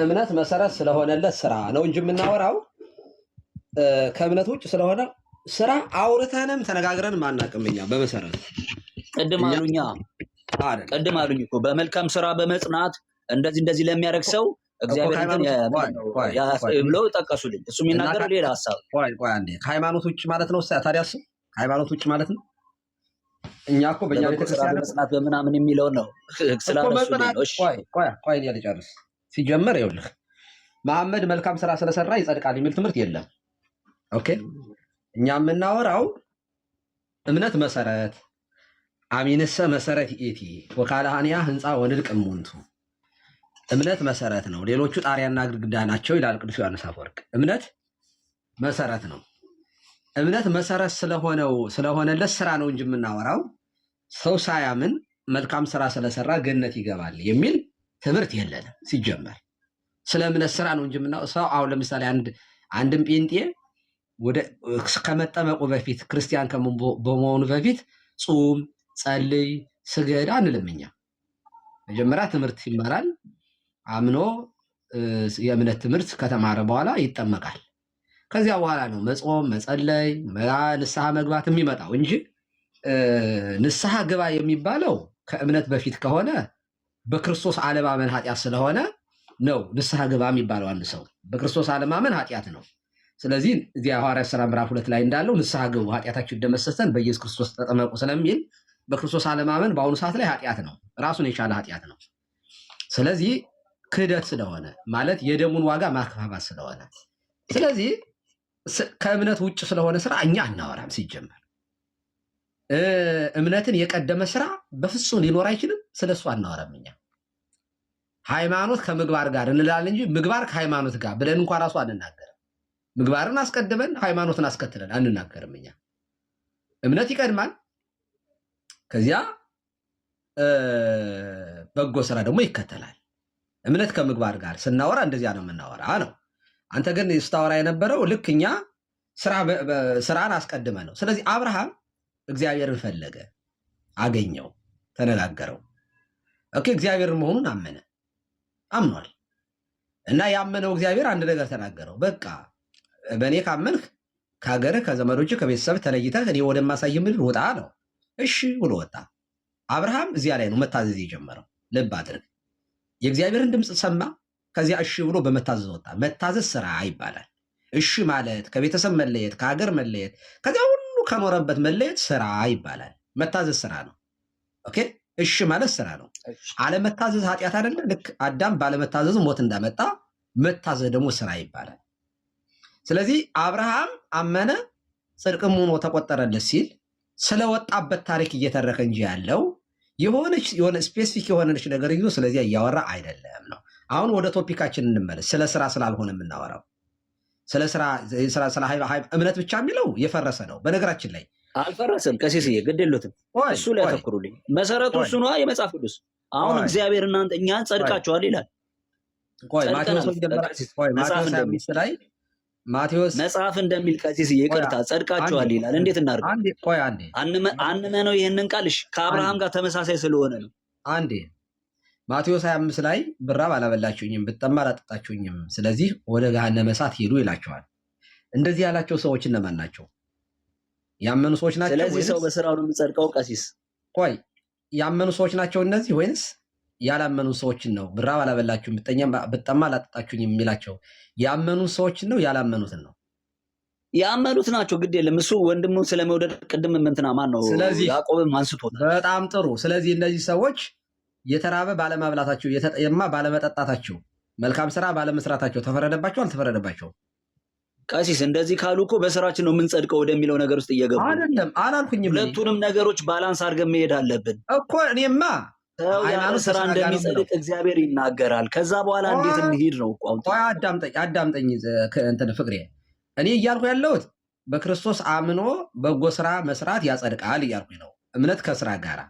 እምነት መሰረት ስለሆነለት ስራ ነው እንጂ የምናወራው ከእምነት ውጭ ስለሆነ ስራ አውርተንም ተነጋግረንም አናውቅም። እኛ በመሰረቱ ቅድም አሉኝ እኮ በመልካም ስራ በመጽናት እንደዚህ ለሚያደርግ ሰው እግዚአብሔር ብለው ጠቀሱልኝ። እሱ የሚናገረው ሌላ ሀሳብ። ቆይ አንዴ፣ ከሃይማኖት ውጭ ማለት ነው ታዲያ? እሱ ከሃይማኖት ውጭ ማለት ነው። እኛ እኮ በእኛ ቤተክርስቲያን በመጽናት በምናምን የሚለው ነው ስላነሱ ነው። ቆይ ልጨርስ። ሲጀመር ይኸውልህ መሐመድ መልካም ስራ ስለሰራ ይጸድቃል የሚል ትምህርት የለም። ኦኬ እኛ የምናወራው እምነት መሰረት አሚንሰ መሰረት ኢቲ ወካላሃንያ ህንፃ ወንድቅ እሙንቱ እምነት መሰረት ነው፣ ሌሎቹ ጣሪያና ግድግዳ ናቸው ይላል ቅዱስ ዮሐንስ አፈወርቅ። እምነት መሰረት ነው። እምነት መሰረት ስለሆነለት ስራ ነው እንጂ የምናወራው ሰው ሳያምን መልካም ስራ ስለሰራ ገነት ይገባል የሚል ትምህርት የለንም። ሲጀመር ስለ እምነት ስራ ነው እንጂ የምናወራው ሰው አሁን ለምሳሌ አንድም ጴንጤ ከመጠመቁ በፊት ክርስቲያን በመሆኑ በፊት ጹም፣ ጸልይ፣ ስገድ አንልም እኛ። መጀመሪያ ትምህርት ይማራል። አምኖ የእምነት ትምህርት ከተማረ በኋላ ይጠመቃል። ከዚያ በኋላ ነው መጾም፣ መጸለይ፣ ንስሐ መግባት የሚመጣው እንጂ ንስሐ ግባ የሚባለው ከእምነት በፊት ከሆነ በክርስቶስ አለማመን ኃጢአት ስለሆነ ነው። ንስሐ ግባ የሚባለው አንድ ሰው በክርስቶስ አለማመን ኃጢአት ነው። ስለዚህ እዚያ ሐዋርያት ሥራ ምዕራፍ 2 ላይ እንዳለው ንስሐ ግቡ ኃጢአታችሁ ይደመሰሰን በኢየሱስ ክርስቶስ ተጠመቁ ስለሚል በክርስቶስ አለማመን በአሁኑ ሰዓት ላይ ኃጢአት ነው፣ ራሱን የቻለ ኃጢአት ነው። ስለዚህ ክህደት ስለሆነ ማለት የደሙን ዋጋ ማክፋፋት ስለሆነ ስለዚህ ከእምነት ውጭ ስለሆነ ስራ እኛ አናወራም። ሲጀመር እምነትን የቀደመ ስራ በፍጹም ሊኖር አይችልም። ስለሱ አናወራም እኛ። ሃይማኖት ከምግባር ጋር እንላለን እንጂ ምግባር ከሃይማኖት ጋር ብለን እንኳን ራሱ አንናገርም። ምግባርን አስቀድመን ሃይማኖትን አስከትለን አንናገርም እኛ። እምነት ይቀድማል፣ ከዚያ በጎ ስራ ደግሞ ይከተላል። እምነት ከምግባር ጋር ስናወራ እንደዚያ ነው የምናወራ ነው። አንተ ግን ስታወራ የነበረው ልክ እኛ ስራን አስቀድመ ነው። ስለዚህ አብርሃም እግዚአብሔርን ፈለገ፣ አገኘው፣ ተነጋገረው። ኦኬ እግዚአብሔርን መሆኑን አምኗል። እና ያመነው እግዚአብሔር አንድ ነገር ተናገረው። በቃ በእኔ ካመንህ ከሀገርህ ከዘመዶችህ ከቤተሰብ ተለይተህ እኔ ወደማሳይ ምድር ውጣ ነው። እሺ ብሎ ወጣ። አብርሃም እዚያ ላይ ነው መታዘዝ የጀመረው። ልብ አድርግ። የእግዚአብሔርን ድምፅ ሰማ። ከዚያ እሺ ብሎ በመታዘዝ ወጣ። መታዘዝ ስራ ይባላል። እሺ ማለት ከቤተሰብ መለየት፣ ከሀገር መለየት፣ ከዚያ ሁሉ ከኖረበት መለየት ስራ ይባላል። መታዘዝ ስራ ነው። ኦኬ እሺ ማለት ስራ ነው። አለመታዘዝ ኃጢአት አይደለ? ልክ አዳም ባለመታዘዝ ሞት እንዳመጣ መታዘዝ ደግሞ ስራ ይባላል። ስለዚህ አብርሃም አመነ ጽድቅም ሆኖ ተቆጠረለት ሲል ስለወጣበት ታሪክ እየተረከ እንጂ ያለው የሆነ ስፔሲፊክ የሆነች ነገር ይዞ ስለዚያ እያወራ አይደለም ነው። አሁን ወደ ቶፒካችን እንመለስ። ስለ ስራ ስላልሆነ የምናወራው ስለ እምነት ብቻ የሚለው የፈረሰ ነው። በነገራችን ላይ አልፈረሰም። ቀሲስዬ ግድ የሉትም እሱ ላይ ያተኩሩልኝ። መሰረቱ እሱ ነዋ የመጽሐፍ ቅዱስ። አሁን እግዚአብሔር እናንተ እኛን ጸድቃችኋል ይላል። ማቴዎስ መጽሐፍ እንደሚል ቀሲስ ይቅርታ ጸድቃችኋል ይላል። እንዴት እናድርግ? አንመነው ይህንን ቃል ከአብርሃም ጋር ተመሳሳይ ስለሆነ ነው። አንዴ ማቴዎስ 25 ላይ ብራብ አላበላችሁኝም፣ ብጠማ አላጠጣችሁኝም፣ ስለዚህ ወደ ገሃነመ እሳት ሂዱ ይላቸዋል። እንደዚህ ያላቸው ሰዎች እነማን ናቸው? ያመኑ ሰዎች ናቸው? ስለዚህ ሰው በስራው ነው የሚጸድቀው? ቀሲስ ቆይ ያመኑ ሰዎች ናቸው እነዚህ ወይንስ ያላመኑ ሰዎችን ነው? ብራብ አላበላችሁም፣ ብጠማ አላጠጣችሁኝም የሚላቸው ያመኑ ሰዎችን ነው ያላመኑትን ነው? ያመኑት ናቸው። ግድ የለም እሱ ወንድሙን ስለመውደድ ቅድም እንትና ማን ነው ያዕቆብም አንስቶታል። በጣም ጥሩ። ስለዚህ እነዚህ ሰዎች የተራበ ባለማብላታቸው፣ የተጠማ ባለመጠጣታቸው፣ መልካም ስራ ባለመስራታቸው ተፈረደባቸው አልተፈረደባቸው? ቀሲስ እንደዚህ ካሉ እኮ በስራችን ነው የምንጸድቀው ወደሚለው ነገር ውስጥ እየገቡ አይደለም። አላልኩኝም። ሁለቱንም ነገሮች ባላንስ አድርገን መሄድ አለብን እኮ። እኔማ ሃይማኖት ስራ እንደሚጸድቅ እግዚአብሔር ይናገራል። ከዛ በኋላ እንዴት እንሂድ ነው እኮ። አዳምጠኝ እንትን ፍቅሬ፣ እኔ እያልኩ ያለሁት በክርስቶስ አምኖ በጎ ስራ መስራት ያጸድቃል እያልኩኝ ነው። እምነት ከስራ ጋር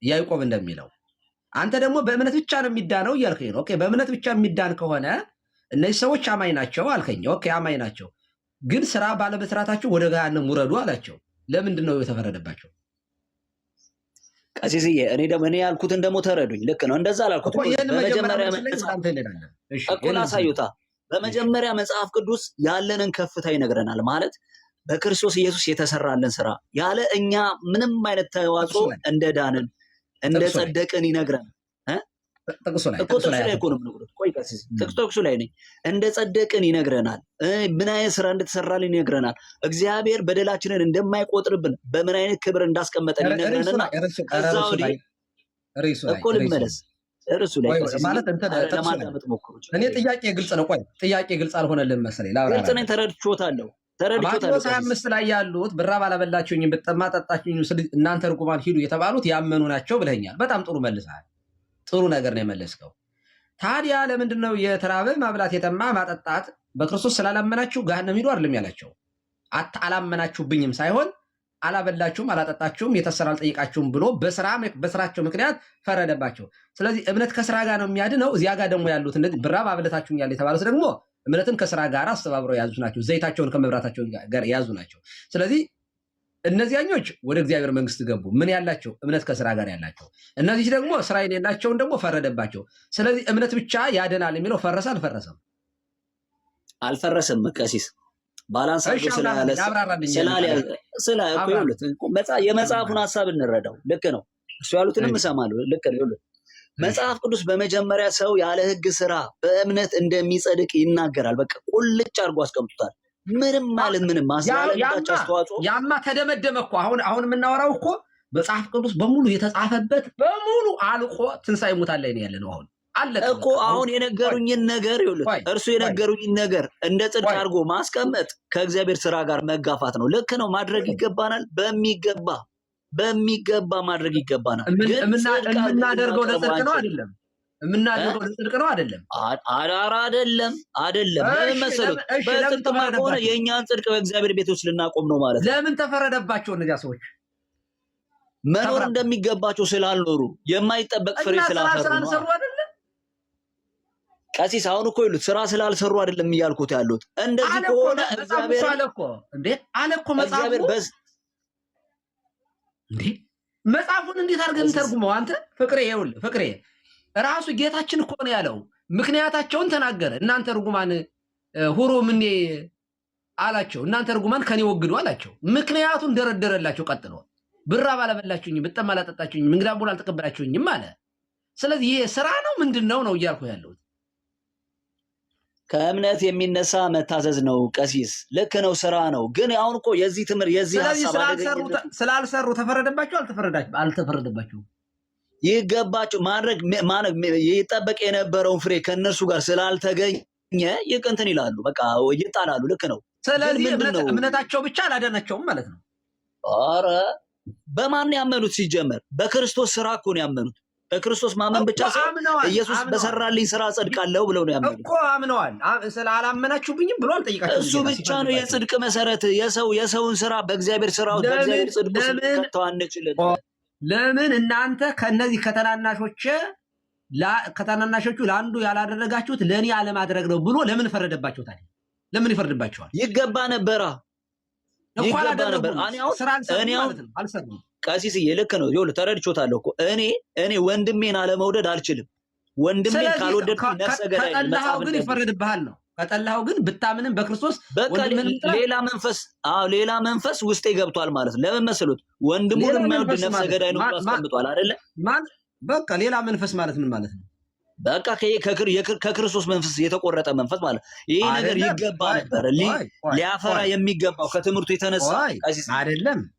ያዕቆብ እንደሚለው። አንተ ደግሞ በእምነት ብቻ ነው የሚዳነው እያልከኝ ነው። ኦኬ በእምነት ብቻ የሚዳን ከሆነ እነዚህ ሰዎች አማኝ ናቸው አልከኝ። ኦኬ አማኝ ናቸው፣ ግን ስራ ባለመስራታቸው ወደ ገሃነም ውረዱ አላቸው። ለምንድን ነው የተፈረደባቸው? ቀሲስዬ እኔ ያልኩትን ደግሞ ተረዱኝ። ልክ ነው፣ እንደዛ አላልኩት። እኩል አሳዩታ። በመጀመሪያ መጽሐፍ ቅዱስ ያለንን ከፍታ ይነግረናል። ማለት በክርስቶስ ኢየሱስ የተሰራልን ስራ ያለ እኛ ምንም አይነት ተዋጽኦ እንደዳንን እንደጸደቅን ይነግረናል። ጥቅሱ ላይ እኮ ነው የምንቆጥረው። ቆይ ቀሲስ ጥቅሱ ላይ ነኝ። እንደጸደቅን ይነግረናል። ምን አይነት ስራ እንደተሰራልን ይነግረናል። እግዚአብሔር በደላችንን እንደማይቆጥርብን በምን አይነት ክብር እንዳስቀመጠን ይነግረንና ከዛ ወዲህ እኮ ልመለስ። እርሱ ላይ ቀሲስ ማለት እንትን ለማዳመጥ ሞክሩ። እኔ ጥያቄ ግልጽ ነው። ቆይ ጥያቄ ግልጽ አልሆነልህም መሰለኝ። ግልጽ ነው። ተረድቼዋለሁ። ማቴዎስ 25 ላይ ያሉት ብራብ አላበላችሁኝ ብጠማ ጠጣችሁኝ እናንተ ርጉማን ሂዱ የተባሉት ያመኑ ናቸው ብለኛል። በጣም ጥሩ መልሰሃል። ጥሩ ነገር ነው የመለስከው። ታዲያ ለምንድን ነው የተራበ ማብላት የጠማ ማጠጣት በክርስቶስ ስላላመናችሁ ገሃነም ሂዱ አይደለም ያላቸው? አላመናችሁብኝም ሳይሆን አላበላችሁም አላጠጣችሁም የተሰራ አልጠይቃችሁም ብሎ በስራቸው ምክንያት ፈረደባቸው። ስለዚህ እምነት ከስራ ጋር ነው የሚያድነው። እዚያ ጋር ደግሞ ያሉት እነዚህ ብራብ አብለታችሁኛል የተባሉት ደግሞ እምነትን ከስራ ጋር አስተባብረው የያዙ ናቸው። ዘይታቸውን ከመብራታቸው ጋር የያዙ ናቸው። ስለዚህ እነዚያኞች ወደ እግዚአብሔር መንግስት ገቡ። ምን ያላቸው? እምነት ከስራ ጋር ያላቸው። እነዚህ ደግሞ ስራ የሌላቸውን ደግሞ ፈረደባቸው። ስለዚህ እምነት ብቻ ያድናል የሚለው ፈረሰ አልፈረሰም? አልፈረሰም። ቀሲስ ባላንስ አድርጎ የመጽሐፉን ሀሳብ እንረዳው። ልክ ነው። እሱ ያሉትንም እሰማለሁ። ልክ ነው። መጽሐፍ ቅዱስ በመጀመሪያ ሰው ያለ ህግ ስራ በእምነት እንደሚጸድቅ ይናገራል። በቃ ቁልጭ አድርጎ አስቀምጡታል። ምንም ማለት ምንም ማስላለዳች አስተዋጽኦ ያማ ተደመደመ እኮ። አሁን የምናወራው እኮ መጽሐፍ ቅዱስ በሙሉ የተጻፈበት በሙሉ አልቆ ትንሣኤ ሙታን ላይ ነው ያለነው። አሁን አለቀ እኮ። አሁን የነገሩኝን ነገር ይኸውልህ፣ እርሱ የነገሩኝን ነገር እንደ ጽድቅ አድርጎ ማስቀመጥ ከእግዚአብሔር ስራ ጋር መጋፋት ነው። ልክ ነው። ማድረግ ይገባናል። በሚገባ ማድረግ ይገባናል። የምናደርገው ለጽድቅ ነው አይደለም? የምናደርገው ለጽድቅ ነው አይደለም? አይደለም። ለምን መሰሉት? በጽድቅማ ከሆነ የእኛን ጽድቅ በእግዚአብሔር ቤት ውስጥ ልናቆም ነው ማለት ነው። ለምን ተፈረደባቸው? እነዚያ ሰዎች መኖር እንደሚገባቸው ስላልኖሩ የማይጠበቅ ፍሬ ስላፈሩ ነው። ቀሲስ አሁን እኮ ይሉት ስራ ስላልሰሩ አይደለም እያልኩት ያሉት። እንደዚህ ከሆነ እግዚአብሔር አለ እኮ እንዴ አለ እኮ መጽሐፉ እንዴ መጽሐፉን እንዴት አድርገን ተርጉመው? አንተ ፍቅሬ ይኸውልህ ፍቅሬ ራሱ ጌታችን እኮ ነው ያለው። ምክንያታቸውን ተናገረ። እናንተ ርጉማን ሁሩ ምኔ አላቸው። እናንተ ርጉማን ከኔ ወግዱ አላቸው። ምክንያቱን ደረደረላቸው። ቀጥሎ ብራብ አላበላችሁኝም፣ ብጠማ አላጠጣችሁኝም፣ እንግዳ ብሎ አልተቀበላችሁኝም አለ። ስለዚህ ይሄ ስራ ነው ምንድነው ነው እያልኩ ያለሁት። ከእምነት የሚነሳ መታዘዝ ነው ቀሲስ። ልክ ነው፣ ስራ ነው። ግን አሁን እኮ የዚህ ትምህርት የዚህ ሐሳብ ስላልሰሩ ተፈረደባቸው አልተፈረደባቸው? ይገባቸው ማድረግ ይጠበቅ የነበረውን ፍሬ ከእነርሱ ጋር ስላልተገኘ ይቅንትን ይላሉ፣ በቃ ይጣላሉ። ልክ ነው። ስለዚህ እምነታቸው ብቻ አላዳናቸውም ማለት ነው። ኧረ በማን ያመኑት? ሲጀመር በክርስቶስ ስራ እኮ ነው ያመኑት። በክርስቶስ ማመን ብቻ ሳይሆን ኢየሱስ በሰራልኝ ስራ ጸድቃለሁ ብለው ነው ያመኑት እኮ። አምነዋል። ስላላመናችሁብኝም ብሎ አልጠይቃቸውም። እሱ ብቻ ነው የጽድቅ መሰረት። የሰውን ስራ በእግዚአብሔር ስራ በእግዚአብሔር ጽድቅ ውስጥ ከተው አንችልም። ለምን እናንተ ከነዚህ ከተናናሾቹ ለአንዱ ያላደረጋችሁት ለእኔ አለማድረግ ነው ብሎ ለምን ፈረደባቸው? ታዲያ ለምን ይፈርድባቸዋል? ይገባ ነበር። አልሰሩም። ቀሲስዬ ልክ ነው። ይኸውልህ ተረድቼዋለሁ እኮ እኔ ወንድሜን አለመውደድ አልችልም። ወንድሜን ካልወደድኩ ነፍሰ ገዳይ ነው። ከጠላኸው ግን ይፈረድብሃል ነው። ከጠላኸው ግን ብታምንም በክርስቶስ ሌላ መንፈስ ውስጤ ገብቷል ማለት ነው። ለምን መሰሉት? ወንድሙን የማይወድ ነፍሰ ገዳይ ነው ብሎ አስቀምጧል አይደለ? በቃ ሌላ መንፈስ ማለት ምን ማለት ነው? በቃ ከክርስቶስ መንፈስ የተቆረጠ መንፈስ ማለት ይሄ ነገር ይገባ ነበር ሊያፈራ የሚገባው ከትምህርቱ የተነሳ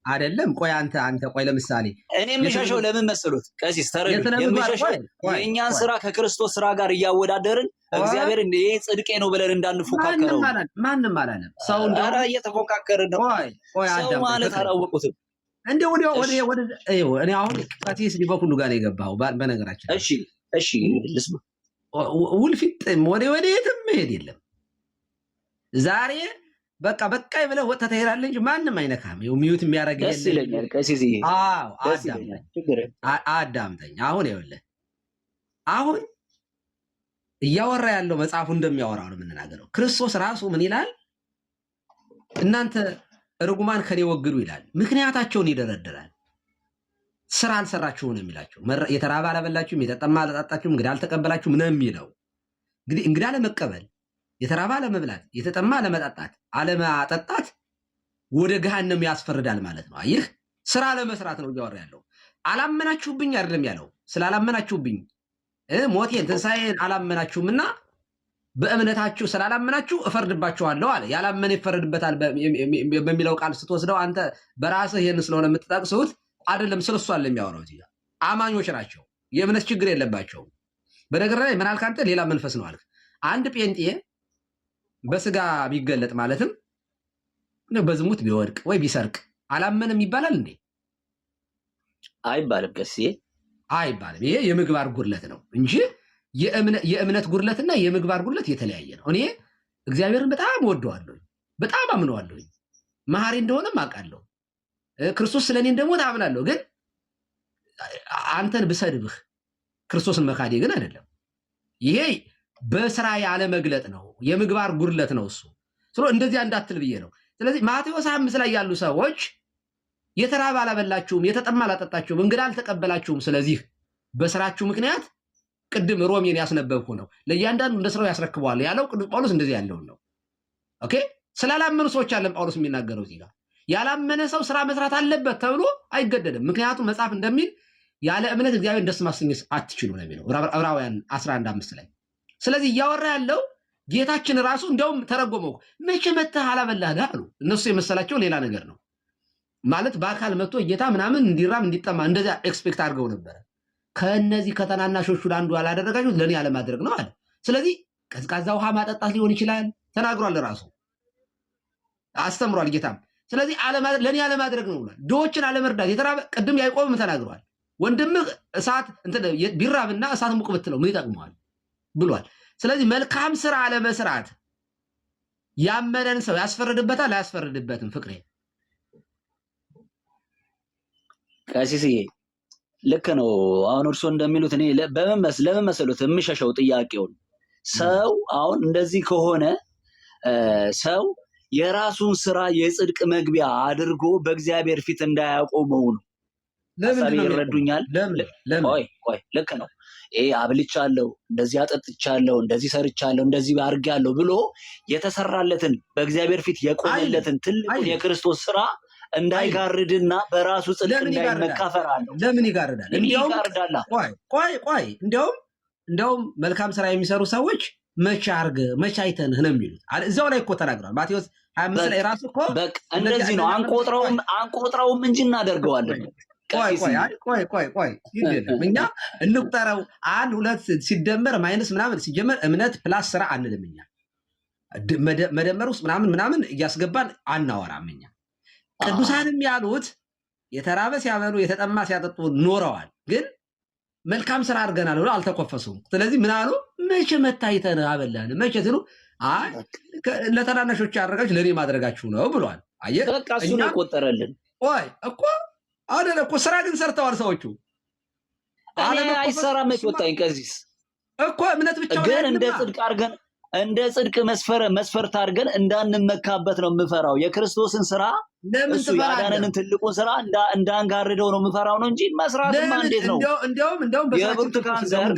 አይደለም። ቆይ አንተ ቆይ ለምሳሌ እኔ የምሻሸው ለምን መሰሉት? ቀሲስ ተረዱ። የምሻሸው የእኛን ስራ ከክርስቶስ ስራ ጋር እያወዳደርን እግዚአብሔር ይሄ ጽድቄ ነው ብለን እንዳንፎካከረው። ማንም አላለም። ሰው እንደራ እየተፎካከርን ነው። ሰው ማለት አላወቁትም። እንደው እኔ አሁን ቀሲስ ሊበኩሉ ጋር ነው የገባው በነገራችን። እሺ ልስማ። ውልፊጥም ወዴትም መሄድ የለም። ዛሬ በቃ ብለህ ወጥተህ ትሄዳለህ እንጂ ማንም አይነካም። ሚዩት የሚያደርግ ደስ ይለኛል ቀሲስዬ። አዳምጠኝ። አሁን እያወራ ያለው መጽሐፉ እንደሚያወራው ነው የምንናገረው። ክርስቶስ ራሱ ምን ይላል? እናንተ ርጉማን ከኔ ወግዱ ይላል። ምክንያታቸውን ይደረድራል። ስራ አልሰራችሁም ነው የሚላቸው። የተራበ አላበላችሁም፣ የተጠማ አላጠጣችሁም፣ እንግዳ አልተቀበላችሁም ነው የሚለው። እንግዲህ እንግዳ ለመቀበል፣ የተራበ ለመብላት፣ የተጠማ ለመጠጣት፣ አለማጠጣት ወደ ገሃነም ያስፈርዳል ማለት ነው። ይህ ስራ ለመስራት ነው እያወራ ያለው። አላመናችሁብኝ አይደለም ያለው። ስላላመናችሁብኝ ሞቴን ትንሣኤን አላመናችሁምና በእምነታችሁ ስላላመናችሁ እፈርድባችኋለሁ አለ። ያላመነ ይፈረድበታል በሚለው ቃል ስትወስደው አንተ በራስህ ይህን ስለሆነ የምትጠቅሱት አይደለም። ስለሱ አለ የሚያወራው። እዚህ አማኞች ናቸው፣ የእምነት ችግር የለባቸውም። በነገር ላይ ምን አልክ አንተ? ሌላ መንፈስ ነው አልክ። አንድ ጴንጤ በስጋ ቢገለጥ ማለትም በዝሙት ቢወድቅ ወይ ቢሰርቅ አላመነም ይባላል እንዴ? አይባልም። ቀሲስ አይባልም። ይሄ የምግባር ጉድለት ነው እንጂ የእምነት ጉድለትና የምግባር ጉድለት የተለያየ ነው። እኔ እግዚአብሔርን በጣም ወደዋለሁ፣ በጣም አምነዋለሁ፣ መሐሪ እንደሆነም አውቃለሁ። ክርስቶስ ስለኔ እንደሞተ አምናለሁ። ግን አንተን ብሰድብህ ክርስቶስን መካዴ ግን አይደለም። ይሄ በስራ ያለ መግለጥ ነው፣ የምግባር ጉድለት ነው እሱ። እንደዚያ እንዳትል ብዬ ነው። ስለዚህ ማቴዎስ 5 ላይ ያሉ ሰዎች የተራበ አላበላችሁም፣ የተጠማ አላጠጣችሁም፣ እንግዳ አልተቀበላችሁም፣ ስለዚህ በስራችሁ ምክንያት ቅድም ሮሜን ያስነበብኩ ነው ለእያንዳንዱ እንደ ስራው ያስረክበዋል ያለው ቅዱስ ጳውሎስ እንደዚህ ያለውን ነው። ኦኬ ስላላመኑ ሰዎች አለን ጳውሎስ የሚናገረው እዚህ ጋር። ያላመነ ሰው ስራ መስራት አለበት ተብሎ አይገደድም። ምክንያቱም መጽሐፍ እንደሚል ያለ እምነት እግዚአብሔርን ደስ ማሰኘት አትችሉ ነው የሚለው ዕብራውያን 11:5 ላይ። ስለዚህ እያወራ ያለው ጌታችን ራሱ እንዲያውም ተረጎመው መቼ መተህ አላበላህ አሉ። እነሱ የመሰላቸው ሌላ ነገር ነው ማለት በአካል መጥቶ ጌታ ምናምን እንዲራም እንዲጠማ እንደዚያ ኤክስፔክት አድርገው ነበረ። ከነዚህ ከተናናሾቹ አንዱ ያላደረጋችሁት ለኔ ያለማድረግ ነው አለ። ስለዚህ ቀዝቃዛ ውሃ ማጠጣት ሊሆን ይችላል ተናግሯል፣ ራሱ አስተምሯል ጌታም። ስለዚህ ለኔ ያለማድረግ ነው ብሏል። ድሆችን አለመርዳት የተራበ ቅድም ያዕቆብም ተናግሯል። ወንድምህ እሳት ቢራብና እሳት ሙቅ ብትለው ምን ይጠቅመዋል ብሏል። ስለዚህ መልካም ስራ አለመስራት ያመነን ሰው ያስፈርድበታል አያስፈርድበትም? ፍቅሬ ቀሲስዬ ልክ ነው። አሁን እርሶ እንደሚሉት እኔ ለምን መሰሉት የምሸሸው ጥያቄውን ሰው አሁን እንደዚህ ከሆነ ሰው የራሱን ስራ የጽድቅ መግቢያ አድርጎ በእግዚአብሔር ፊት እንዳያቆመው ነው። ለምን ይረዱኛል? ቆይ ልክ ነው። አብልቻለሁ፣ እንደዚህ አጠጥቻለሁ፣ እንደዚህ ሰርቻለሁ፣ እንደዚህ አድርጌያለሁ ብሎ የተሰራለትን በእግዚአብሔር ፊት የቆመለትን ትልቁን የክርስቶስ ስራ እንዳይጋርድና በራሱ ጽድቅ እንዳይመካ ፈራለሁ። ለምን ይጋርዳል? እንዲያውም መልካም ስራ የሚሰሩ ሰዎች መቼ አይተንህ ነው የሚሉት። እዛው ላይ እኮ ተናግሯል ማቴዎስ 25 ላይ ራሱ እኮ እንደዚህ ነው። አንቆጥረውም እንጂ እናደርገዋለን። ቆይ እኛ እንቁጠረው። 1 2 ሲደመር ማይነስ ምናምን ሲጀመር እምነት ፕላስ ስራ አንልም እኛ። መደመር ውስጥ ምናምን እያስገባን አናወራም እኛ። ቅዱሳንም ያሉት የተራበ ሲያበሉ የተጠማ ሲያጠጡ ኖረዋል፣ ግን መልካም ስራ አድርገናል ብሎ አልተኮፈሱም። ስለዚህ ምን አሉ? መቼ መታይተን አበላን መቼ ሲሉ ለተናናሾች ያደረጋችሁ ለእኔ ማድረጋችሁ ነው ብሏል። አየህ በቃ እሱ ነው የቆጠረልን። እኮ አይደለ እኮ ስራ ግን ሰርተዋል ሰዎቹ። አይሰራም ወጣኝ ቀሲስ እኮ እምነት ብቻ ግን እንደ ጽድቅ መስፈርት አድርገን እንዳንመካበት ነው የምፈራው። የክርስቶስን ስራ እሱ ያዳነንን ትልቁን ስራ እንዳንጋርደው ነው የምፈራው ነው እንጂ መስራትማ እንዴት ነው? እንዲያውም የብርቱካን ዘር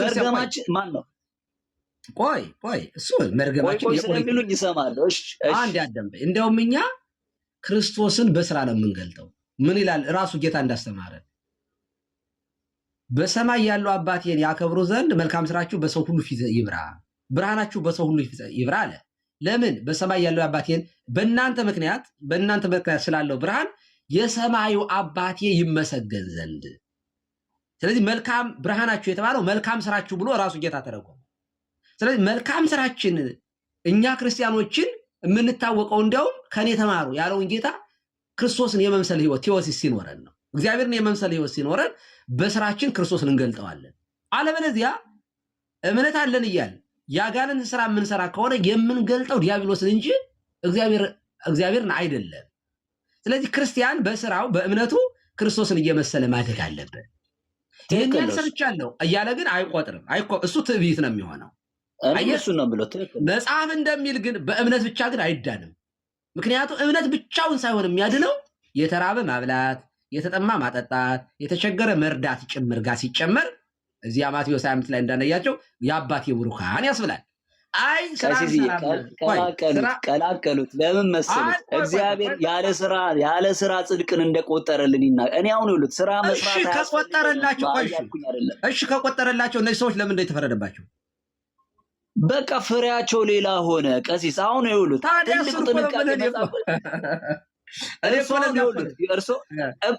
መርገማችን ማን ነው? ቆይ እሱ መርገማችን ስለሚሉኝ ይሰማለሁ። አንድ ያደምበ እንዲያውም እኛ ክርስቶስን በስራ ነው የምንገልጠው። ምን ይላል ራሱ ጌታ እንዳስተማረን በሰማይ ያለው አባቴን ያከብሩ ዘንድ መልካም ስራችሁ በሰው ሁሉ ፊት ይብራ፣ ብርሃናችሁ በሰው ሁሉ ፊት ይብራ አለ። ለምን? በሰማይ ያለው አባቴን በእናንተ ምክንያት ስላለው ብርሃን የሰማዩ አባቴ ይመሰገን ዘንድ። ስለዚህ መልካም ብርሃናችሁ የተባለው መልካም ስራችሁ ብሎ ራሱ ጌታ ተረጎመ። ስለዚህ መልካም ስራችን እኛ ክርስቲያኖችን የምንታወቀው እንዲያውም ከኔ ተማሩ ያለውን ጌታ ክርስቶስን የመምሰል ህይወት ቴዎሲስ ሲኖረን ነው። እግዚአብሔርን የመምሰል ህይወት ሲኖረን በስራችን ክርስቶስን እንገልጠዋለን። አለበለዚያ እምነት አለን እያልን ያጋንን ስራ የምንሰራ ከሆነ የምንገልጠው ዲያብሎስን እንጂ እግዚአብሔርን አይደለም። ስለዚህ ክርስቲያን በስራው በእምነቱ ክርስቶስን እየመሰለ ማደግ አለበት። ይህን ያልሰርቻለሁ እያለ ግን አይቆጥርም። እሱ ትዕቢት ነው የሚሆነው። መጽሐፍ እንደሚል ግን በእምነት ብቻ ግን አይዳንም። ምክንያቱም እምነት ብቻውን ሳይሆን የሚያድነው የተራበ ማብላት፣ የተጠማ ማጠጣት፣ የተቸገረ መርዳት ጭምር ጋር ሲጨመር እዚያ ማቴዎስ 25 ላይ እንዳነያቸው የአባቴ ቡሩካን ያስብላል። አይ ቀላቀሉት። ለምን መሰለህ? እግዚአብሔር ያለ ስራ ጽድቅን እንደቆጠረልን ይናገር። እኔ አሁን ይሉት ስራ መስራት ከቆጠረላቸው እነዚህ ሰዎች ለምን እንደተፈረደባቸው በቃ ፍሬያቸው ሌላ ሆነ። ቀሲስ አሁን ይሉት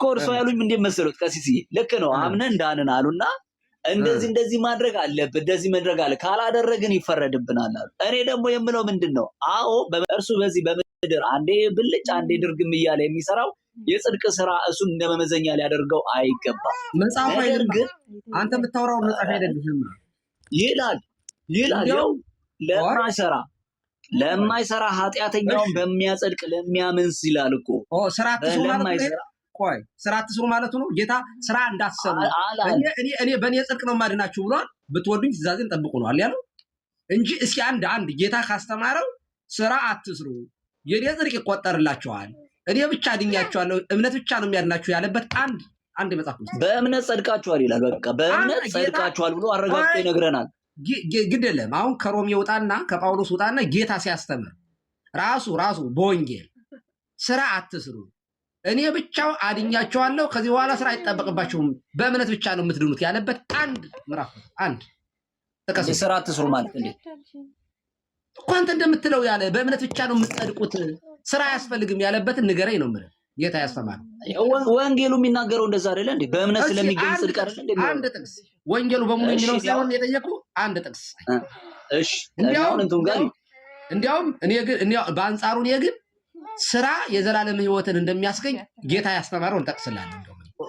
እርሶ ያሉኝ እንዴት መሰሉት ቀሲስዬ? ልክ ነው አምነን እንዳንን አሉና እንደዚህ ማድረግ አለብህ፣ እንደዚህ ማድረግ አለ፣ ካላደረግን ይፈረድብናል አሉ። እኔ ደግሞ የምለው ምንድነው? አዎ እርሱ በዚህ በምድር አንዴ ብልጭ አንዴ ድርግም እያለ የሚሰራው የጽድቅ ስራ እሱን እንደመመዘኛ ሊያደርገው አይገባም። መጽሐፍ አይደለም አንተ የምታወራው መጽሐፍ አይደለም ይላል ያው ለማይሰራ ኃጢአተኛውን በሚያጸድቅ ለሚያምን ይላል እኮ። ስራ አትስሩ ማለት ነው። ቆይ ስራ አትስሩ ማለት ነው። ጌታ ስራ እንዳትሰሩ እኔ በእኔ ጽድቅ ነው የማድናችሁ ብሏል። ብትወዱኝ ትእዛዜን ጠብቁ ነው ያለው እንጂ እስኪ አንድ ጌታ ካስተማረው ስራ አትስሩ የኔ ጽድቅ ይቆጠርላችኋል፣ እኔ ብቻ አድኛችኋለሁ፣ እምነት ብቻ ነው የሚያድናችሁ ያለበት አንድ መጽሐፍ ነው። በእምነት ጸድቃችኋል ይላል። በቃ በእምነት ጸድቃችኋል ብሎ አረጋግጦ ይነግረናል። ግድ የለም አሁን ከሮሜ ውጣና ከጳውሎስ ውጣና ጌታ ሲያስተምር ራሱ በወንጌል ስራ አትስሩ እኔ ብቻው አድኛቸዋለሁ ከዚህ በኋላ ስራ አይጠበቅባችሁም በእምነት ብቻ ነው የምትድኑት ያለበት አንድ ምዕራፍ አንድ ተቀስ ስራ አትስሩ ማለት እንዴ እኮ አንተ እንደምትለው ያለ በእምነት ብቻ ነው የምትጸድቁት ስራ አያስፈልግም ያለበትን ንገረኝ ነው ማለት ጌታ ያስተማረው። ወንጌሉ የሚናገረው እንደዛ አይደለ እንዴ? በእምነት ስለሚገኝ ጽድቅ አይደለ እንዴ? አንድ ጥቅስ ወንጌሉ በሙሉ የሚለው ሳይሆን የጠየቁ አንድ ጥቅስ። እሺ እንዲያውም እኔ በአንጻሩ እኔ ግን ስራ የዘላለም ህይወትን እንደሚያስገኝ ጌታ ያስተማረውን ጠቅስላለሁ።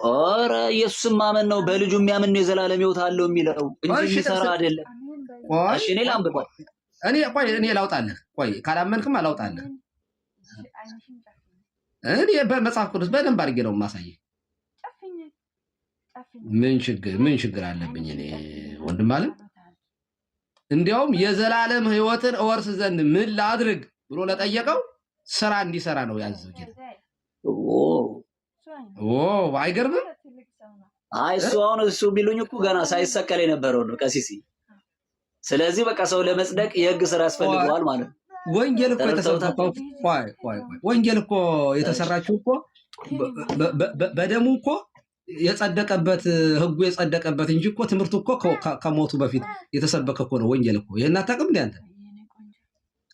ኦረ ኢየሱስን ማመን ነው በልጁ የሚያምን ነው የዘላለም ህይወት አለው የሚለው እንጂ የሚሰራ አይደለም። እሺ እኔ ላምብባ እኔ ላውጣለህ። ቆይ ካላመንክም አላውጣለህ። እኔ በመጽሐፍ ቅዱስ በደንብ አድርጌ ነው የማሳየህ። ምን ችግር አለብኝ እኔ ወንድም አለ። እንዲያውም የዘላለም ህይወትን እወርስ ዘንድ ምን ላድርግ ብሎ ለጠየቀው ስራ እንዲሰራ ነው ያዘው ጌታ። አይገርምም? አይ እሱ ቢሉኝ እኮ ገና ሳይሰቀል የነበረው ነው ቀሲስ። ስለዚህ በቃ ሰው ለመጽደቅ የህግ ስራ ያስፈልገዋል ማለት ነው። ወንጌል እኮ የተሰራው ወንጌል እኮ የተሰራችው እኮ በደሙ እኮ የጸደቀበት ህጉ የጸደቀበት እንጂ እኮ ትምህርቱ እኮ ከሞቱ በፊት የተሰበከ እኮ ነው ወንጌል እኮ። ይሄን አታውቅም እንዴ አንተ?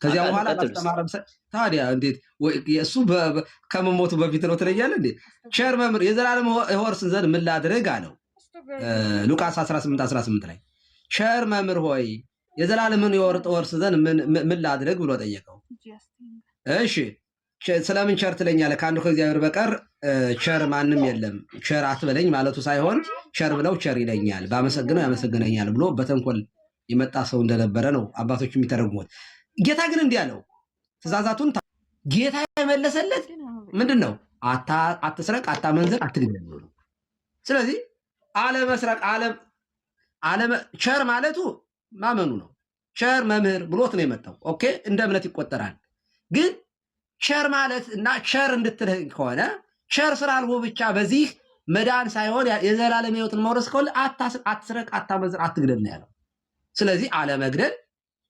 ከዚያ በኋላ ማስተማረም ታዲያ እንዴት እሱ ከመሞቱ በፊት ነው ትለኛለህ እንዴ? ቸር መምህር የዘላለም ሕይወት ዘንድ ምን ላድርግ አለው ሉቃስ 18:18 ላይ ቸር መምህር ሆይ የዘላለምን ሕይወት ወርስ ዘንድ ምን ላድርግ ብሎ ጠየቀው። እሺ ስለምን ቸር ትለኛለህ? ከአንዱ ከእግዚአብሔር በቀር ቸር ማንም የለም። ቸር አትበለኝ ማለቱ ሳይሆን ቸር ብለው ቸር ይለኛል፣ ባመሰግነው ያመሰግነኛል ብሎ በተንኮል የመጣ ሰው እንደነበረ ነው አባቶች የሚተረጉሙት። ጌታ ግን እንዲህ አለው ትእዛዛቱን ጌታ የመለሰለት ምንድነው? አትስረቅ፣ አታመንዝር፣ አትግደል ነው። ስለዚህ አለመስረቅ ቸር ማለቱ ማመኑ ነው። ቸር መምህር ብሎት ነው የመጣው። ኦኬ እንደ እምነት ይቆጠራል። ግን ቸር ማለት እና ቸር እንድትልህ ከሆነ ቸር ስላልሆ ብቻ በዚህ መዳን ሳይሆን የዘላለም ሕይወትን መውረስ ከሆነ አትስረቅ፣ አታመንዝር፣ አትግደል ነው ያለው። ስለዚህ አለመግደል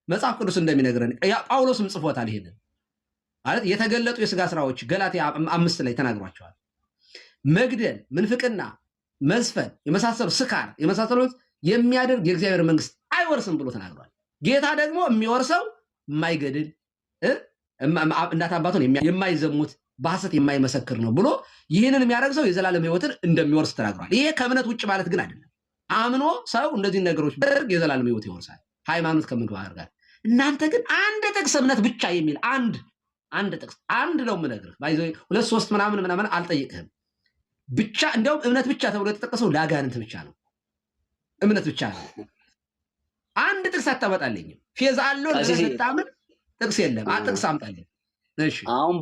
መጽሐፍ ቅዱስ እንደሚነግረን ጳውሎስም ጽፎታል። ይሄንን ማለት የተገለጡ የሥጋ ስራዎች ገላትያ 5 ላይ ተናግሯቸዋል። መግደል፣ ምንፍቅና፣ መዝፈን የመሳሰሉ ስካር የመሳሰሉት የሚያደርግ የእግዚአብሔር መንግስት አይወርስም ብሎ ተናግሯል። ጌታ ደግሞ የሚወርሰው የማይገድል እናት አባቱን የማይዘሙት በሐሰት የማይመሰክር ነው ብሎ ይህንን የሚያደርግ ሰው የዘላለም ሕይወትን እንደሚወርስ ተናግሯል። ይሄ ከእምነት ውጭ ማለት ግን አይደለም። አምኖ ሰው እነዚህ ነገሮች በደርግ የዘላለም ሕይወት ይወርሳል። ሃይማኖት ከምግባር ጋር እናንተ ግን አንድ ጥቅስ እምነት ብቻ የሚል አንድ ጥቅስ ነው የምነግርህ። ባይዘ 2 3 ምናምን አልጠይቅህም። ብቻ እንደውም እምነት ብቻ ተብሎ የተጠቀሰው ለአጋንንት ብቻ ነው። እምነት ብቻ ነው። አንድ ጥቅስ አታመጣልኝም። ፌዝ አለው ለምታምን ጥቅስ የለም። ጥቅስ አምጣልኝ። እሺ አሁን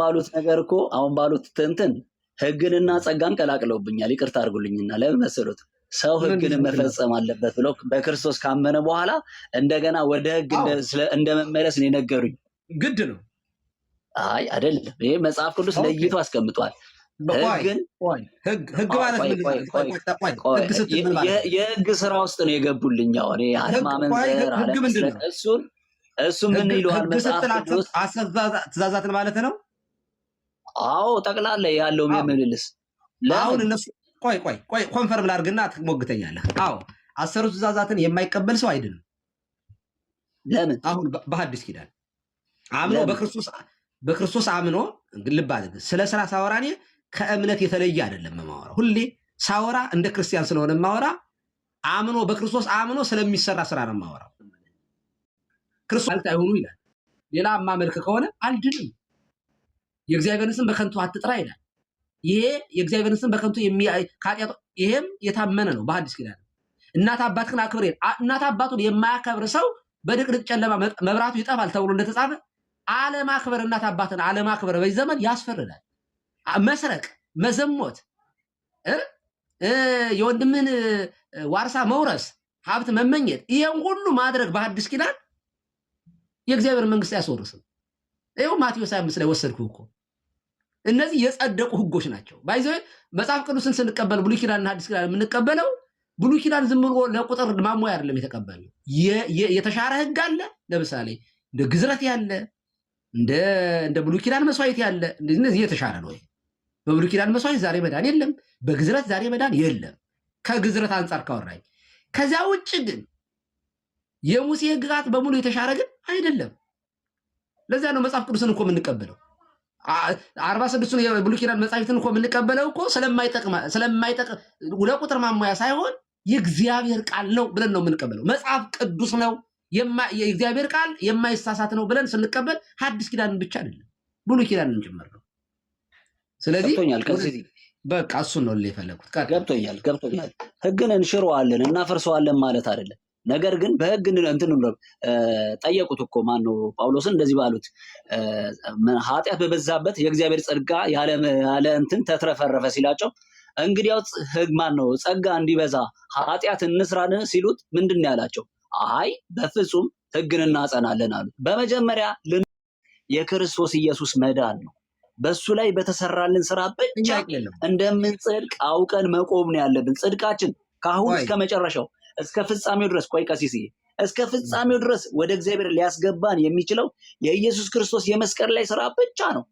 ባሉት ትንትን ህግንና ጸጋን ቀላቅለውብኛል። ይቅርታ አድርጉልኝና ለምን መሰሉት? ሰው ህግን መፈጸም አለበት ብለው በክርስቶስ ካመነ በኋላ እንደገና ወደ ህግ እንደመመለስ ነው የነገሩኝ። ግድ ነው? አይ አይደለም። ይሄ መጽሐፍ ቅዱስ ለይቶ አስቀምጧል። ህግ ማለት የህግ ስራ ውስጥ ነው የገቡልኝ። እኔ አለማመንዘር እሱ ምን ይለዋል መጽሐፍ ቅዱስ? ትእዛዛትን ማለት ነው። አዎ ጠቅላላ ያለው የምልልስ አሁን እነሱ ቆይ ኮንፈርም ላድርግና ትሞግተኛለህ። አዎ 10 ትእዛዛትን የማይቀበል ሰው አይድንም። ለምን? አሁን በሐዲስ ኪዳን አምኖ በክርስቶስ አምኖ ልብ አድርግ። ስለ ስራ ሳወራ እኔ ከእምነት የተለየ አይደለም የማወራው። ሁሌ ሳወራ እንደ ክርስቲያን ስለሆነ የማወራ አምኖ በክርስቶስ አምኖ ስለሚሰራ ስራ ነው የማወራው። ክርስቶስ አይሆኑ ይላል። ሌላ ማመልክ ከሆነ አልድንም። የእግዚአብሔርን ስም በከንቱ አትጥራ ይላል። ይሄ የእግዚአብሔርን ስም በከንቱ ይሄም የታመነ ነው በሐዲስ ኪዳን። እናት አባትህን አክብር ይላል። እናት አባቱን የማያከብር ሰው በድቅድቅ ጨለማ መብራቱ ይጠፋል ተብሎ እንደተጻፈ አለማክበር እናት አባትን አለማክበር በዚህ ዘመን ያስፈርዳል። መስረቅ፣ መዘሞት፣ የወንድምን ዋርሳ መውረስ፣ ሀብት መመኘት፣ ይሄን ሁሉ ማድረግ በሐዲስ ኪዳን የእግዚአብሔር መንግስት አያስወርስም። ይኸው ማቴዎስ 25 ላይ ወሰድኩ እኮ። እነዚህ የጸደቁ ህጎች ናቸው። ባይዘ መጽሐፍ ቅዱስን ስንቀበል ብሉይ ኪዳንና ሐዲስ ኪዳን የምንቀበለው ብሉይ ኪዳን ዝም ብሎ ለቁጥር ማሟያ አይደለም የተቀበልነው። የተሻረ ህግ አለ። ለምሳሌ እንደ ግዝረት ያለ እንደ ብሉይ ኪዳን መስዋዕት ያለ እነዚህ የተሻረ ነው። በብሉይ ኪዳን መስዋዕት ዛሬ መዳን የለም፣ በግዝረት ዛሬ መዳን የለም። ከግዝረት አንጻር ካወራኝ፣ ከዚያ ውጭ ግን የሙሴ ህግጋት በሙሉ የተሻረ ግን አይደለም። ለዚያ ነው መጽሐፍ ቅዱስን እኮ የምንቀበለው። 46ቱን የብሉይ ኪዳን መጽሐፍትን እኮ የምንቀበለው እኮ ስለማይጠቅም ለቁጥር ማሟያ ሳይሆን የእግዚአብሔር ቃል ነው ብለን ነው የምንቀበለው። መጽሐፍ ቅዱስ ነው የእግዚአብሔር ቃል የማይሳሳት ነው ብለን ስንቀበል ሐዲስ ኪዳንን ብቻ አይደለም ብሉይ ኪዳንን ጭምር ነው። ስለዚህ በቃ እሱን ነው የፈለኩት። ገብቶኛል። ህግን እንሽረዋለን እናፈርሰዋለን ማለት አይደለም። ነገር ግን በህግ እንትን ጠየቁት እኮ ማነው ጳውሎስን እንደዚህ ባሉት ኃጢአት በበዛበት የእግዚአብሔር ጸጋ ያለ እንትን ተትረፈረፈ ሲላቸው እንግዲያው ህግ ማነው ጸጋ እንዲበዛ ኃጢአት እንስራን ሲሉት ምንድን ነው ያላቸው? አይ በፍጹም ህግን እናጸናለን አሉት። በመጀመሪያ የክርስቶስ ኢየሱስ መዳን ነው። በሱ ላይ በተሰራልን ስራ ብቻ እንደምንጽድቅ አውቀን መቆም ነው ያለብን። ጽድቃችን ከአሁን እስከ መጨረሻው እስከ ፍጻሜው ድረስ ቆይ ቀሲስዬ፣ እስከ ፍጻሜው ድረስ ወደ እግዚአብሔር ሊያስገባን የሚችለው የኢየሱስ ክርስቶስ የመስቀል ላይ ስራ ብቻ ነው።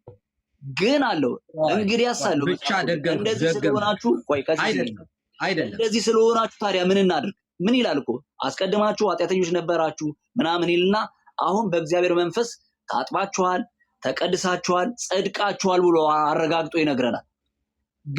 ግን አለው እንግዲያስ አለው እንደዚህ ስለሆናችሁ ቆይ ቀሲስዬ፣ እንደዚህ ስለሆናችሁ ታዲያ ምን እናድርግ? ምን ይላል እኮ አስቀድማችሁ ኃጢአተኞች ነበራችሁ ምናምን ይልና አሁን በእግዚአብሔር መንፈስ ታጥባችኋል፣ ተቀድሳችኋል፣ ጸድቃችኋል ብሎ አረጋግጦ ይነግረናል።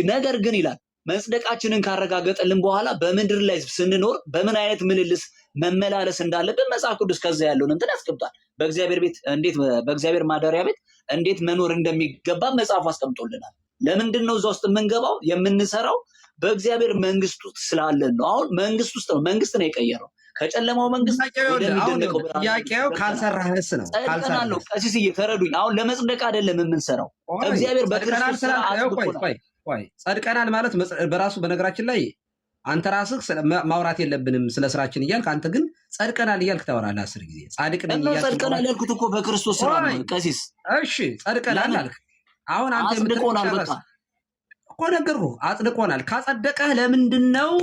ነገር ግን ይላል መጽደቃችንን ካረጋገጠልን በኋላ በምድር ላይ ስንኖር በምን አይነት ምልልስ መመላለስ እንዳለብን መጽሐፍ ቅዱስ ከዛ ያለውን እንትን ያስቀምጣል። በእግዚአብሔር ቤት እንዴት በእግዚአብሔር ማደሪያ ቤት እንዴት መኖር እንደሚገባ መጽሐፉ አስቀምጦልናል። ለምንድን ነው እዛ ውስጥ የምንገባው? የምንሰራው በእግዚአብሔር መንግስት ውስጥ ስላለን ነው። አሁን መንግስት ውስጥ ነው፣ መንግስት ነው የቀየረው ከጨለማው መንግስት ወደሚደነቀው ብርሃን። ጥያቄው ካልሰራህስ ነው። ጸድቀናል። ቀሲስዬ ተረዱኝ። አሁን ለመጽደቅ አይደለም የምንሰራው እግዚአብሔር በክርስቶስ ስራ አጽድቆናል። ጸድቀናል ማለት በራሱ በነገራችን ላይ አንተ ራስህ ማውራት የለብንም ስለ ስራችን እያልክ፣ አንተ ግን ጸድቀናል እያልክ ታወራለህ 10 ጊዜ። ጻድቅ ነኝ እያልክ ጸድቀናል ያልኩት እኮ በክርስቶስ ስራ ነው ቀሲስ። እሺ ጸድቀናል አልክ። አሁን አንተ አጽድቆናል በቃ እኮ ነገርኩህ። አጽድቆናል። ካጸደቀህ ለምንድን ነው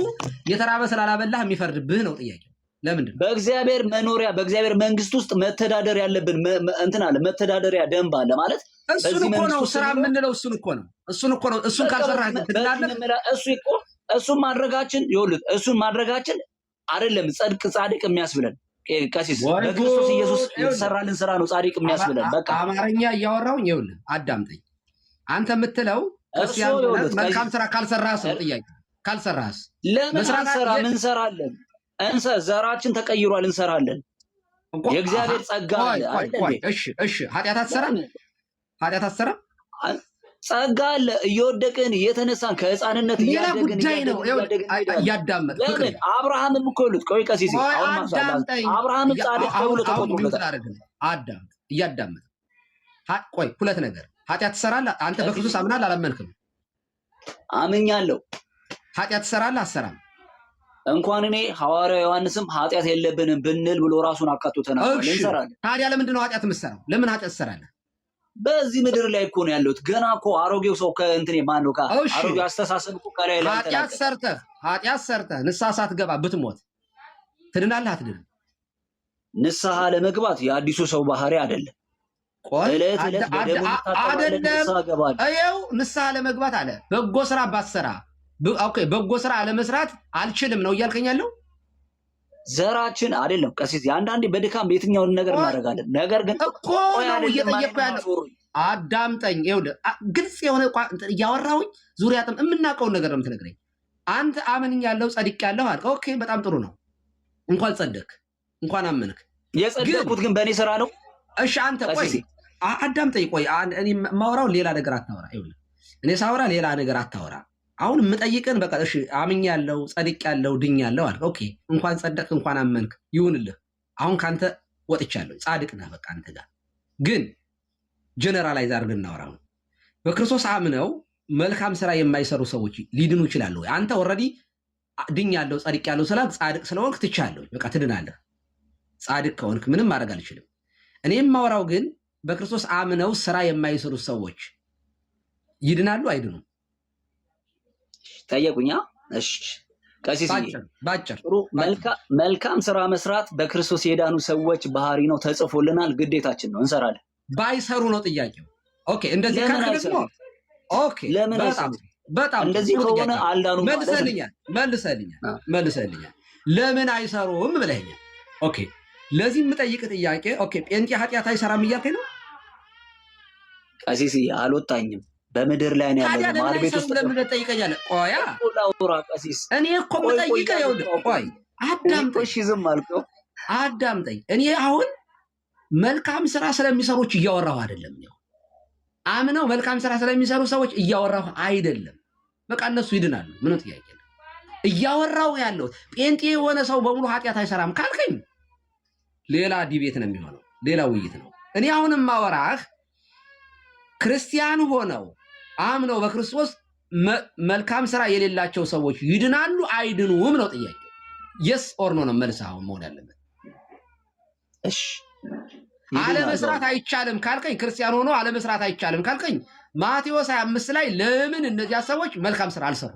የተራበ ስላላበላህ የሚፈርድብህ ነው ጥያቄው። ለምንድን ነው በእግዚአብሔር መኖሪያ በእግዚአብሔር መንግስት ውስጥ መተዳደር ያለብን እንትን አለ፣ መተዳደሪያ ደንብ አለ ማለት እሱን እኮ ነው ስራ የምንለው። እሱን እኮ ነው እሱን ካልሰራህ እሱን ማድረጋችን ይኸውልህ፣ እሱን ማድረጋችን አይደለም ጻድቅ የሚያስብለን ቀሲስ። በክርስቶስ ኢየሱስ የተሰራልን ስራ ነው ጻድቅ የሚያስብለን። በቃ አማርኛ እያወራሁኝ ይኸውልህ አዳምጠኝ። አንተ የምትለው መልካም ስራ ካልሰራህስ ነው ጥያቄ። ካልሰራህስ ለምን አንሰራ? ምን እንሰራለን? ዘራችን ተቀይሯል፣ እንሰራለን። የእግዚአብሔር ጸጋ አለ። እሺ ኃጢአት አትሰራም? ጸጋ አለ። እየወደቅን እየተነሳን ከህፃንነት እያደግን እያዳመጥን አብርሃምም እኮ ይሉት ቆይ ቀሲስ አብርሃም ጻድቅ ተብሎ ተቆጥሮለታል። አዳምጥ፣ እያዳመጥ ቆይ። ሁለት ነገር ኃጢአት ትሰራለህ አንተ በክርስቶስ አምናለህ አላመንክም? አምኛለሁ። ኃጢአት ትሰራለህ አትሰራም? እንኳን እኔ ሐዋርያው ዮሐንስም ኃጢአት የለብንም ብንል ብሎ ራሱን አካቶ ተናግሯል። እንሰራለን። ታዲያ ለምንድን ነው ኃጢአት የምትሰራው? ለምን ኃጢአት ትሰራለህ? በዚህ ምድር ላይ እኮ ነው ያለሁት። ገና እኮ አሮጌው ሰው ከእንትን ማነው አሮጌው አስተሳሰብ እኮ ከላይ ላይ ኃጢአት ሰርተህ ንስሐ ሳትገባ ብትሞት ትድናለህ አትድንም? ንስሐ ለመግባት የአዲሱ ሰው ባህሪ አይደለም። ዕለት ዕለት በደሙ አይደለም። ይኸው ንስሐ ለመግባት አለ በጎ ስራ ባትሰራ በጎ ስራ አለመስራት አልችልም ነው እያልከኝ ያለው? ዘራችን አይደለም ቀሲስ። አንዳንዴ በድካም የትኛውን ነገር እናደርጋለን። ነገር ግን እኮ ነው እየጠየቅኩ ያለው አዳምጠኝ። ይኸውልህ ግልጽ የሆነ እያወራሁኝ ዙሪያ የምናውቀውን ነገር ነው የምትነግረኝ። አንተ አምኛለሁ ጸድቄያለሁ አልክ። ኦኬ በጣም ጥሩ ነው። እንኳን ጸደቅ፣ እንኳን አመንክ። የጸደቅኩት ግን በእኔ ስራ ነው። እሺ አንተ ቆይ አዳምጠኝ። ቆይ እኔ ማውራው ሌላ ነገር አታወራ። ይኸውልህ እኔ ሳወራ ሌላ ነገር አታወራ። አሁን የምጠይቅን በቃ እሺ አምኛለሁ ጸድቄያለሁ ድኛለሁ አልክ። ኦኬ እንኳን ጸደቅ እንኳን አመንክ ይሁንልህ። አሁን ካንተ ወጥቻለሁ፣ ጻድቅ ነህ በቃ አንተ ጋር። ግን ጀነራላይዝ አድርገን እናወራው። በክርስቶስ አምነው መልካም ስራ የማይሰሩ ሰዎች ሊድኑ ይችላሉ ወይ? አንተ ኦልሬዲ ድኛለሁ ጸድቄያለሁ ስላልክ ጻድቅ ስለሆንክ ትቻለሁ፣ በቃ ትድናለህ። ጻድቅ ከሆንክ ምንም ማድረግ አልችልም። እኔ የማወራው ግን በክርስቶስ አምነው ስራ የማይሰሩ ሰዎች ይድናሉ አይድኑም? ጠየቁኛ። እሺ ቀሲስ ባጭር መልካም ስራ መስራት በክርስቶስ የዳኑ ሰዎች ባህሪ ነው፣ ተጽፎልናል፣ ግዴታችን ነው፣ እንሰራለን። ባይሰሩ ነው ጥያቄው። ኦኬ እንደዚህ ካልክ ደግሞ ኦኬ ለምን በጣም እንደዚህ ከሆነ አልዳኑ መልሰልኛል። ለምን አይሰሩም ብለኸኛል። ኦኬ ለዚህ የምጠይቅ ጥያቄ ኦኬ ጴንጤ ኃጢአት አይሰራም እያልከኝ ነው? ቀሲስ አልወጣኝም፣ በምድር ላይ ነው ያለው። ማር ቤት ውስጥ ለምን ትጠይቀኛለህ? ቆያ ላውራ ቀሲስ፣ እኔ እኮ የምጠይቀው ይኸውልህ፣ ቆይ አዳምጠኝ። እሺ ዝም አልከው፣ አዳምጠኝ። እኔ አሁን መልካም ስራ ስለሚሰሩች እያወራሁ አይደለም። ነው አምነው መልካም ስራ ስለሚሰሩ ሰዎች እያወራሁ አይደለም። በቃ እነሱ ይድናሉ፣ ምንም ጥያቄ የለም። እያወራሁ ያለው ጴንጤ የሆነ ሰው በሙሉ ኃጢአት አይሰራም ካልከኝ ሌላ ዲቤት ነው የሚሆነው፣ ሌላ ውይይት ነው። እኔ አሁንም ማወራህ ክርስቲያን ሆነው አምነው በክርስቶስ መልካም ስራ የሌላቸው ሰዎች ይድናሉ አይድኑም ነው ጥያቄው። የስ ኦር ኖ ነው መልስ አሁን መሆን ያለበት። እሺ አለመስራት አይቻልም ካልከኝ፣ ክርስቲያን ሆኖ አለመስራት አይቻልም ካልከኝ ማቴዎስ 25 ላይ ለምን እነዚያ ሰዎች መልካም ስራ አልሰሩ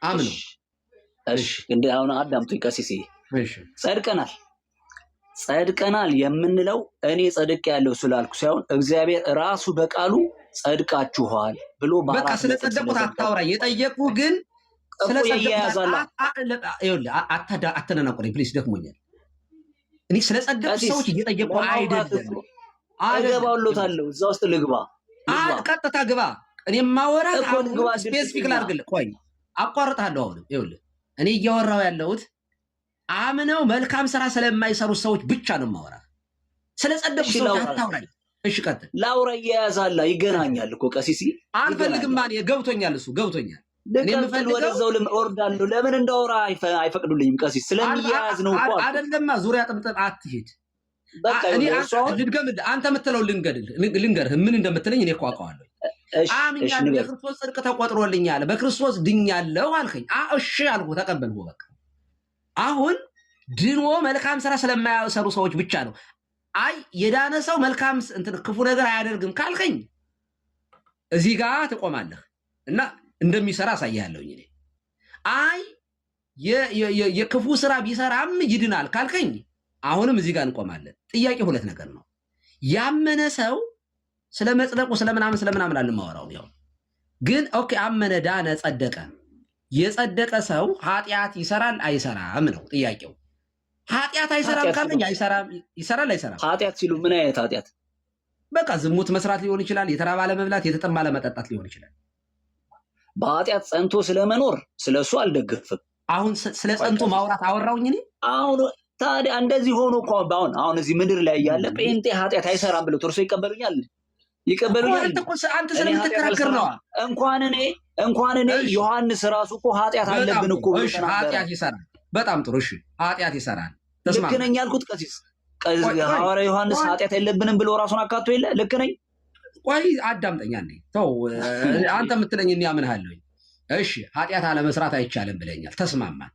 አምነው? እሺ እንደ አሁን አዳምጡኝ ቀሲስ። እሺ ጸድቀናል የምንለው እኔ ጸድቅ ያለው ስላልኩ ሳይሆን እግዚአብሔር ራሱ በቃሉ ጸድቃችኋል ብሎ በቃ ስለጸደቁት አታውራ። የጠየቁ ግን አተናናቆረኝ ፕሊስ፣ ደክሞኛል። እኔ ስለጸደቁት ሰዎች እየጠየቁ አይደለም። እገባለታለሁ፣ እዛ ውስጥ ልግባ። ቀጥታ ግባ። እኔ ማወራ ስፔሲፊክ ላድርግልህ። ቆይ አቋርጣለሁ። አሁንም ይኸውልህ እኔ እያወራሁ ያለሁት አምነው መልካም ስራ ስለማይሰሩ ሰዎች ብቻ ነው ማወራ። ስለጸደቁ ሰዎች አታውራኝ። እሺ ቀጥል። ላውራ እያያዛላ ይገናኛል እኮ ቀሲስ። አልፈልግም። ማን ገብቶኛል፣ እሱ ገብቶኛል። እኔ የምፈልገው ወደዛው እወርዳለሁ። ለምን እንዳወራ አይፈቅዱልኝም ቀሲስ። ስለሚያያዝ ነው እኮ አይደለማ። ዙሪያ ጥምጥም አትሄድ። በቃ እኔ ልድገምልህ። አንተ የምትለው ልንገርህ ምን እንደምትለኝ እኔ እኮ አውቀዋለሁ። አምኛለሁ፣ የክርስቶስ ጽድቅ ተቆጥሮልኛል፣ በክርስቶስ ድኛለሁ አልከኝ። እሺ አልኩ፣ ተቀበልኩ። በቃ አሁን ድኖ መልካም ስራ ስለማያሰሩ ሰዎች ብቻ ነው። አይ የዳነ ሰው መልካም ክፉ ነገር አያደርግም ካልከኝ እዚህ ጋር ትቆማለህ እና እንደሚሰራ አሳያለሁኝ እኔ። አይ የክፉ ስራ ቢሰራም ይድናል ካልከኝ አሁንም እዚህ ጋር እንቆማለን። ጥያቄ ሁለት ነገር ነው። ያመነ ሰው ስለመጽደቁ ስለምናምን አንማወራው። ያው ግን ኦኬ አመነ፣ ዳነ፣ ጸደቀ። የጸደቀ ሰው ኃጢአት ይሰራል አይሰራም ነው ጥያቄው። ኃጢአት አይሰራም ካልከኝ አይሰራም፣ ይሰራል አይሰራም። ኃጢአት ሲሉ ምን አይነት ኃጢአት? በቃ ዝሙት መስራት ሊሆን ይችላል፣ የተራበ አለመብላት፣ የተጠማ አለመጠጣት ሊሆን ይችላል። በኃጢአት ጸንቶ ስለመኖር ስለሱ አልደግፍም። አሁን ስለ ጸንቶ ማውራት አወራውኝ እኔ። አሁን ታዲያ እንደዚህ ሆኖ እኮ አሁን እዚህ ምድር ላይ ያለ ጴንጤ ኃጢአት አይሰራም ብለው እርሶ ይቀበሉኛል? አንተ ስለምትከራከር ነው። እንኳን እኔ ዮሐንስ ራሱ እኮ ኃጢአት አለብን እኮ ኃጢአት ይሰራል። በጣም ጥሩ እሺ፣ ኃጢአት ይሰራል። ልክ ነኝ ያልኩት ቀሲስ ሐዋርያ ዮሐንስ ኃጢአት የለብንም ብሎ ራሱን አካቶ የለ? ልክ ነኝ? ቆይ አዳምጠኛ እንዴ ተው። አንተ የምትለኝ እኔ አምንሃለሁኝ። እሺ ኃጢአት አለመስራት አይቻልም ብለኛል፣ ተስማማን።